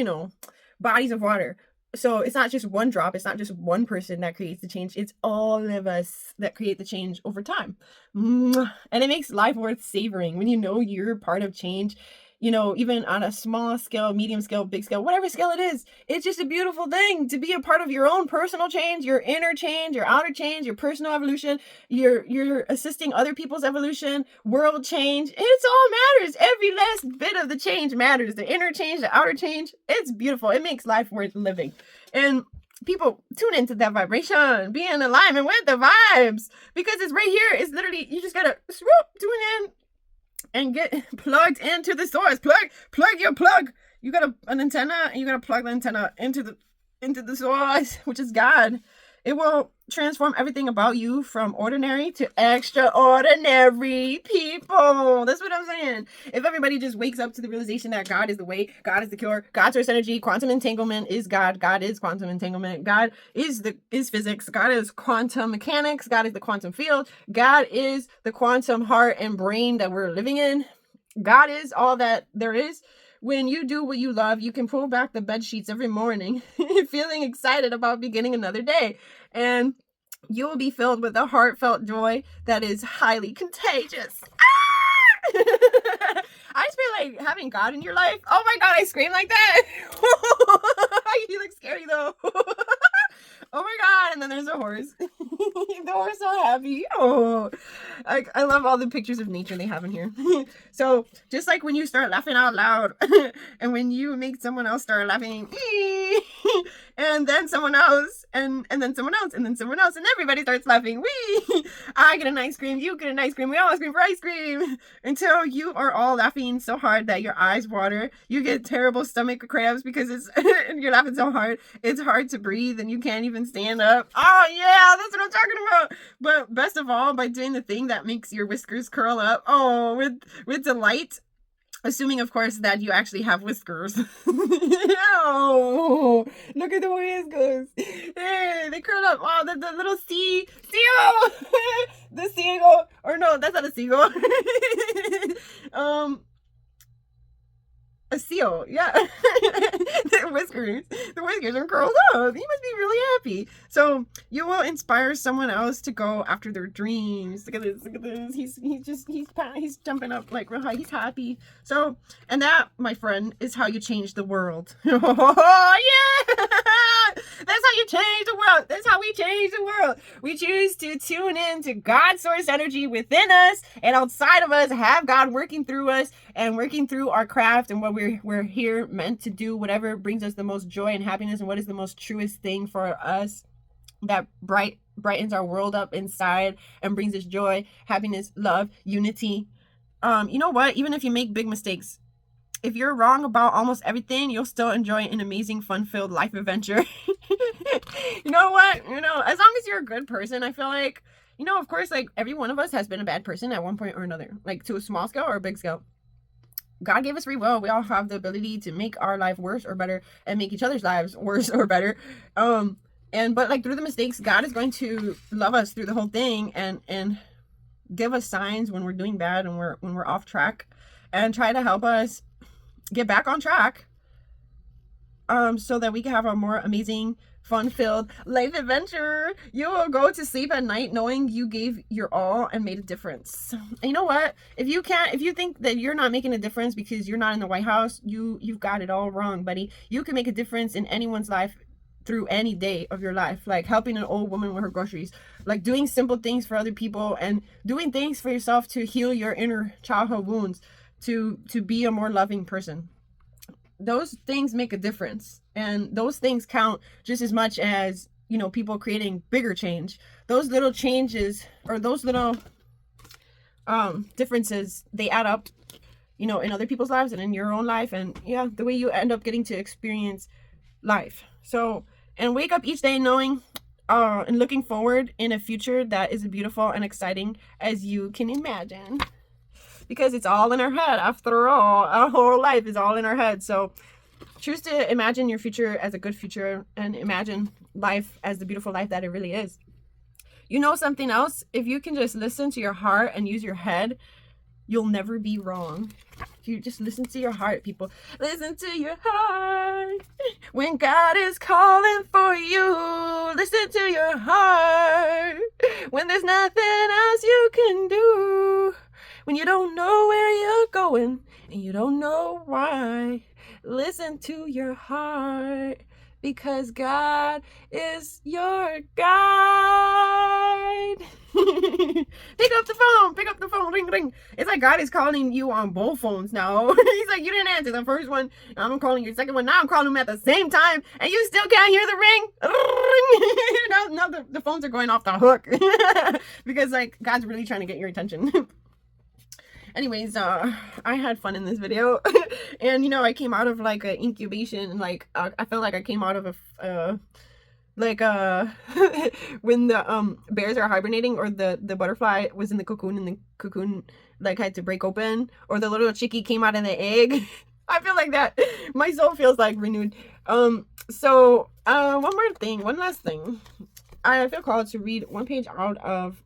bodies of water. So it's not just one drop, it's not just one person that creates the change, it's all of us that create the change over time. And it makes life worth savoring when you know you're part of change. Even on a small scale, medium scale, big scale, whatever scale it is, it's just a beautiful thing to be a part of your own personal change, your inner change, your outer change, your personal evolution. You're assisting other people's evolution, world change. It's all matters. Every last bit of the change matters. The inner change, the outer change. It's beautiful. It makes life worth living. And people, tune into that vibration. Be in alignment with the vibes, because it's right here. It's literally, you just gotta tune in and get plugged into the source. Plug your plug. You got an antenna, and you gotta plug the antenna into the source, which is God. It will transform everything about you from ordinary to extraordinary, people. That's what I'm saying. If everybody just wakes up to the realization that God is the way, God is the cure, God's source energy, quantum entanglement is God, God is quantum entanglement, God is physics, God is quantum mechanics, God is the quantum field, God is the quantum heart and brain that we're living in. God is all that there is. When you do what you love, you can pull back the bed sheets every morning, feeling excited about beginning another day. And you will be filled with a heartfelt joy that is highly contagious. I just feel like having God in your life. Oh my God, I scream like that. You look scary though. Oh my God. And then there's a horse. The horse so happy. Oh, I love all the pictures of nature they have in here. So just like when you start laughing out loud and when you make someone else start laughing, and then someone else, and then someone else, and then someone else, and everybody starts laughing. Wee! I get an ice cream, you get an ice cream, we all scream for ice cream until you are all laughing so hard that your eyes water. You get terrible stomach cramps because you're laughing so hard. It's hard to breathe and you can't even stand up. Oh yeah, that's what I'm talking about. But best of all, by doing the thing that makes your whiskers curl up. Oh, with delight. Assuming, of course, that you actually have whiskers. Oh, look at the way it goes. Hey, they curl up. Oh, the little seal. The seagull. Or no, that's not a seagull. A seal, yeah. The whiskers. The whiskers are curled up. He must be really happy. So you will inspire someone else to go after their dreams. Look at this. Look at this. He's jumping up like real high. He's happy. So, and that, my friend, is how you change the world. Oh yeah. That's how you change the world. That's how we change the world. We choose to tune in to God's source energy within us and outside of us, have God working through us and working through our craft and what we're here meant to do, whatever brings us the most joy and happiness, and what is the most truest thing for us that brightens our world up inside and brings us joy, happiness, love, unity. You know what? Even if you make big mistakes, if you're wrong about almost everything, you'll still enjoy an amazing, fun-filled life adventure. You know what? You know, as long as you're a good person, I feel like, you know, of course, like every one of us has been a bad person at one point or another, like to a small scale or a big scale. God gave us free will. We all have the ability to make our life worse or better and make each other's lives worse or better. But like through the mistakes, God is going to love us through the whole thing and give us signs when we're doing bad and when we're off track, and try to help us get back on track, so that we can have a more amazing, fun-filled life adventure. You will go to sleep at night knowing you gave your all and made a difference. And you know what? If you think that you're not making a difference because you're not in the White House, you've got it all wrong, buddy. You can make a difference in anyone's life through any day of your life, like helping an old woman with her groceries, like doing simple things for other people, and doing things for yourself to heal your inner childhood wounds, to be a more loving person. Those things make a difference, and those things count just as much as, you know, people creating bigger change. Those little changes, or those little differences, they add up, you know, in other people's lives and in your own life, and yeah, the way you end up getting to experience life. So, and wake up each day knowing and looking forward in a future that is as beautiful and exciting as you can imagine. Because it's all in our head. After all, our whole life is all in our head. So choose to imagine your future as a good future, and imagine life as the beautiful life that it really is. You know something else? If you can just listen to your heart and use your head, you'll never be wrong. If you just listen to your heart, people. Listen to your heart. When God is calling for you, listen to your heart. When there's nothing else you can do. When you don't know where you're going and you don't know why, listen to your heart, because God is your guide. Pick up the phone, ring, ring. It's like God is calling you on both phones now. He's like, you didn't answer the first one, I'm calling your second one, now I'm calling them at the same time, and you still can't hear the ring. Now the phones are going off the hook. Because like God's really trying to get your attention. Anyways, I had fun in this video. And you know, I came out of like an incubation, and like I felt like I came out of a when the bears are hibernating, or the butterfly was in the cocoon and the cocoon like had to break open, or the little chickie came out of the egg. I feel like that. My soul feels like renewed. One last thing. I feel called to read one page out of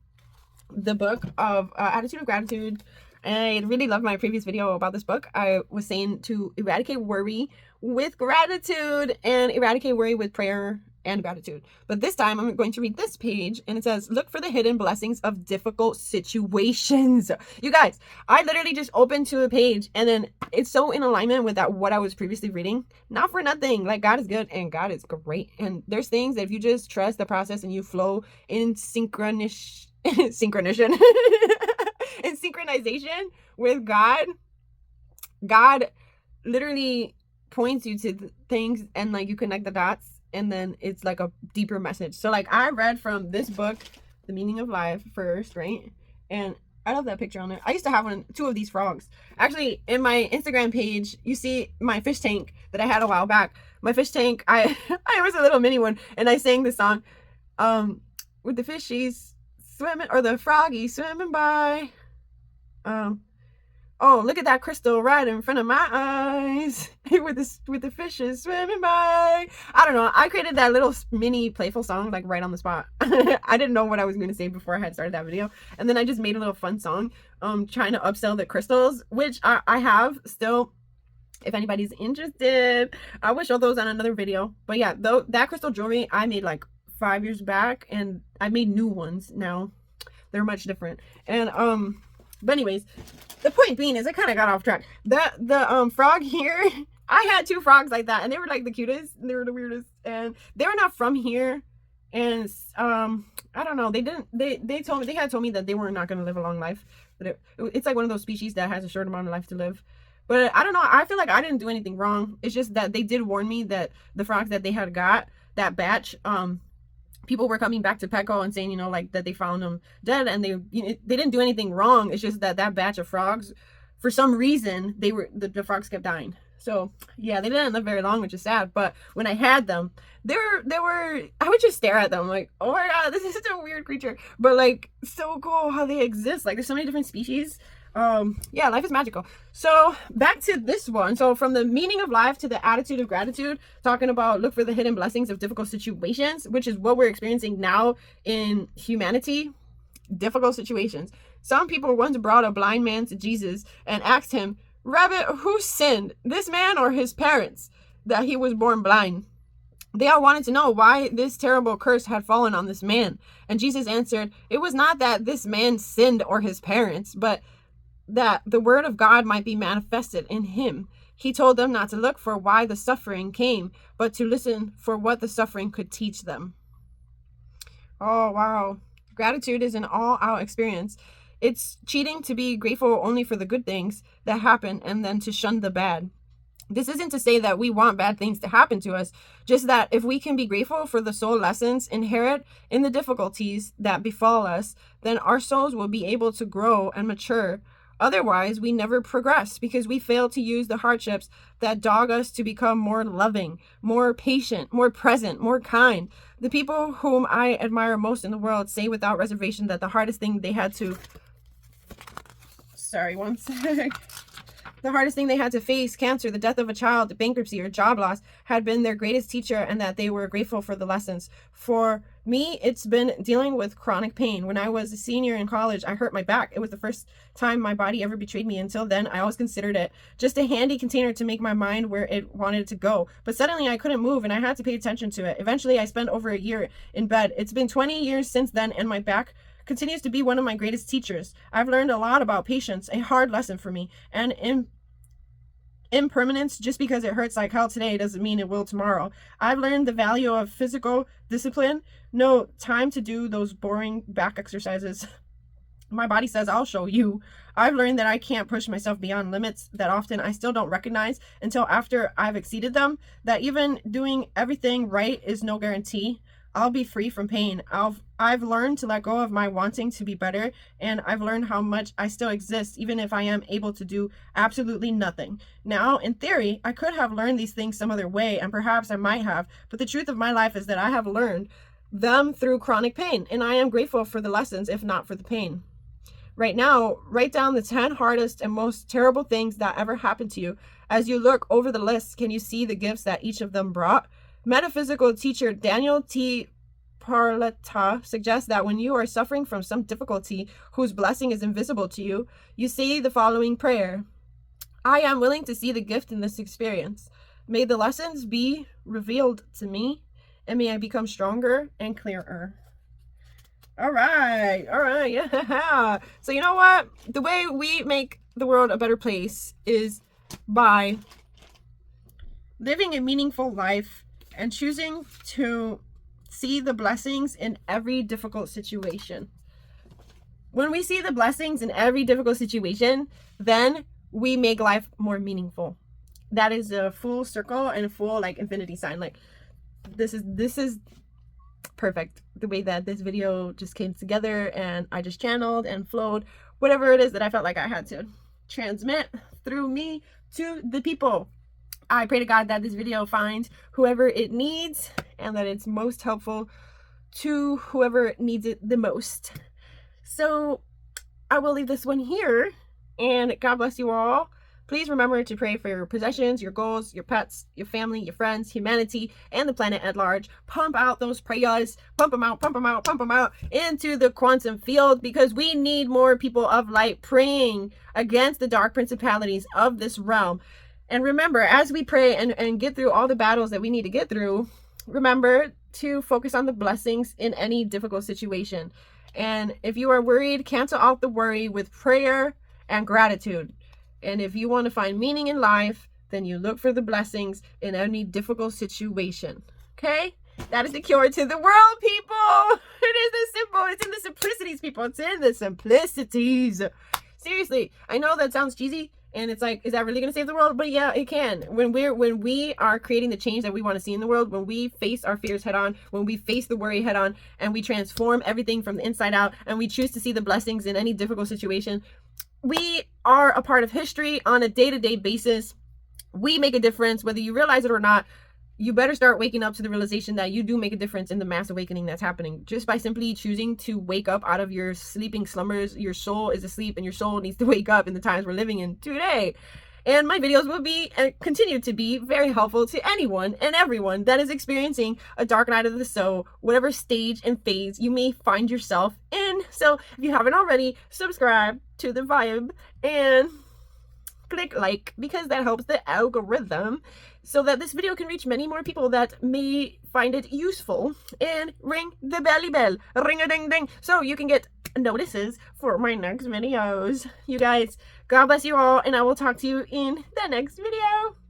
the book of Attitude of Gratitude. I really loved my previous video about this book. I was saying to eradicate worry with gratitude and eradicate worry with prayer and gratitude. But this time I'm going to read this page, and it says, look for the hidden blessings of difficult situations. You guys, I literally just opened to a page, and then it's so in alignment with what I was previously reading. Not for nothing. Like, God is good and God is great. And there's things that if you just trust the process and you flow in synchronization in synchronization with God literally points you to things, and like you connect the dots, and then it's like a deeper message. So like I read from this book, The Meaning of Life, first, right? And I love that picture on it. I used to have two of these frogs. Actually, in my Instagram page, you see my fish tank that I had a while back. My fish tank, I was a little mini one, and I sang this song with the fishies swimming, or the froggy swimming by. Oh, look at that crystal right in front of my eyes. with the fishes swimming by. I don't know. I created that little mini playful song like right on the spot. I didn't know what I was going to say before I had started that video. And then I just made a little fun song trying to upsell the crystals, which I have still if anybody's interested. I will show those on another video. But yeah, though, that crystal jewelry I made like 5 years back, and I made new ones now. They're much different. And but anyways, the point being is I kind of got off track. The frog here, I had 2 frogs like that, and they were like the cutest. They were the weirdest, and they were not from here. And I don't know, they had told me that they were not going to live a long life, that it's like one of those species that has a short amount of life to live. But I don't know, I feel like I didn't do anything wrong. It's just that they did warn me that the frogs that they had got, that batch, people were coming back to Petco and saying, you know, like that they found them dead, and they didn't do anything wrong. It's just that batch of frogs, for some reason, the frogs kept dying. So yeah, they didn't live very long, which is sad. But when I had them, they were I would just stare at them like, oh my god, this is such a weird creature, but like so cool how they exist. Like there's so many different species. Yeah, life is magical. So back to this one. So from the meaning of life to the attitude of gratitude, talking about look for the hidden blessings of difficult situations, which is what we're experiencing now in humanity. Difficult situations. Some people once brought a blind man to Jesus and asked him, Rabbit, who sinned, this man or his parents, that he was born blind? They all wanted to know why this terrible curse had fallen on this man. And Jesus answered, it was not that this man sinned or his parents, but that the word of God might be manifested in him. He told them not to look for why the suffering came, but to listen for what the suffering could teach them. Oh, wow. Gratitude is an all-out experience. It's cheating to be grateful only for the good things that happen and then to shun the bad. This isn't to say that we want bad things to happen to us, just that if we can be grateful for the soul lessons inherent in the difficulties that befall us, then our souls will be able to grow and mature. Otherwise, we never progress because we fail to use the hardships that dog us to become more loving, more patient, more present, more kind. The people whom I admire most in the world say without reservation that the hardest thing they had to... Sorry, one sec. The hardest thing they had to face, cancer, the death of a child, bankruptcy, or job loss, had been their greatest teacher, and that they were grateful for the lessons. For me, it's been dealing with chronic pain. When I was a senior in college, I hurt my back. It was the first time my body ever betrayed me. Until then, I always considered it just a handy container to make my mind where it wanted it to go. But suddenly, I couldn't move, and I had to pay attention to it. Eventually, I spent over a year in bed. It's been 20 years since then, and my back continues to be one of my greatest teachers. I've learned a lot about patience, a hard lesson for me, and impermanence. Just because it hurts like hell today doesn't mean it will tomorrow. I've learned the value of physical discipline. No time to do those boring back exercises. My body says, I'll show you. I've learned that I can't push myself beyond limits that often I still don't recognize until after I've exceeded them. That even doing everything right is no guarantee I'll be free from pain. I've learned to let go of my wanting to be better, and I've learned how much I still exist, even if I am able to do absolutely nothing. Now, in theory, I could have learned these things some other way, and perhaps I might have, but the truth of my life is that I have learned them through chronic pain, and I am grateful for the lessons, if not for the pain. Right now, write down the 10 hardest and most terrible things that ever happened to you. As you look over the list, can you see the gifts that each of them brought? Metaphysical teacher Daniel T. Parlata suggests that when you are suffering from some difficulty whose blessing is invisible to you, you say the following prayer. I am willing to see the gift in this experience. May the lessons be revealed to me, and may I become stronger and clearer. All right, yeah. So you know what? The way we make the world a better place is by living a meaningful life and choosing to see the blessings in every difficult situation. When we see the blessings in every difficult situation, then we make life more meaningful. That is a full circle and a full like infinity sign. Like this is perfect. The way that this video just came together, and I just channeled and flowed whatever it is that I felt like I had to transmit through me to the people. I pray to God that this video finds whoever it needs, and that it's most helpful to whoever needs it the most. So I will leave this one here, and God bless you all. Please remember to pray for your possessions, your goals, your pets, your family, your friends, humanity, and the planet at large. Pump out those prayers, pump them out into the quantum field, because we need more people of light praying against the dark principalities of this realm. And remember, as we pray and get through all the battles that we need to get through, remember to focus on the blessings in any difficult situation. And if you are worried, cancel out the worry with prayer and gratitude. And if you want to find meaning in life, then you look for the blessings in any difficult situation. Okay? That is the cure to the world, people. It is this simple. It's in the simplicities, people. It's in the simplicities. Seriously, I know that sounds cheesy, and it's like, is that really going to save the world? But yeah, it can. When we are creating the change that we want to see in the world, when we face our fears head on, when we face the worry head on, and we transform everything from the inside out, and we choose to see the blessings in any difficult situation, we are a part of history on a day-to-day basis. We make a difference, whether you realize it or not. You better start waking up to the realization that you do make a difference in the mass awakening that's happening just by simply choosing to wake up out of your sleeping slumbers. Your soul is asleep and your soul needs to wake up in the times we're living in today. And my videos will be and continue to be very helpful to anyone and everyone that is experiencing a dark night of the soul, whatever stage and phase you may find yourself in. So if you haven't already, subscribe to the vibe and click like, because that helps the algorithm so that this video can reach many more people that may find it useful. And ring the belly bell, ring a ding ding, so you can get notices for my next videos. You guys, God bless you all, and I will talk to you in the next video.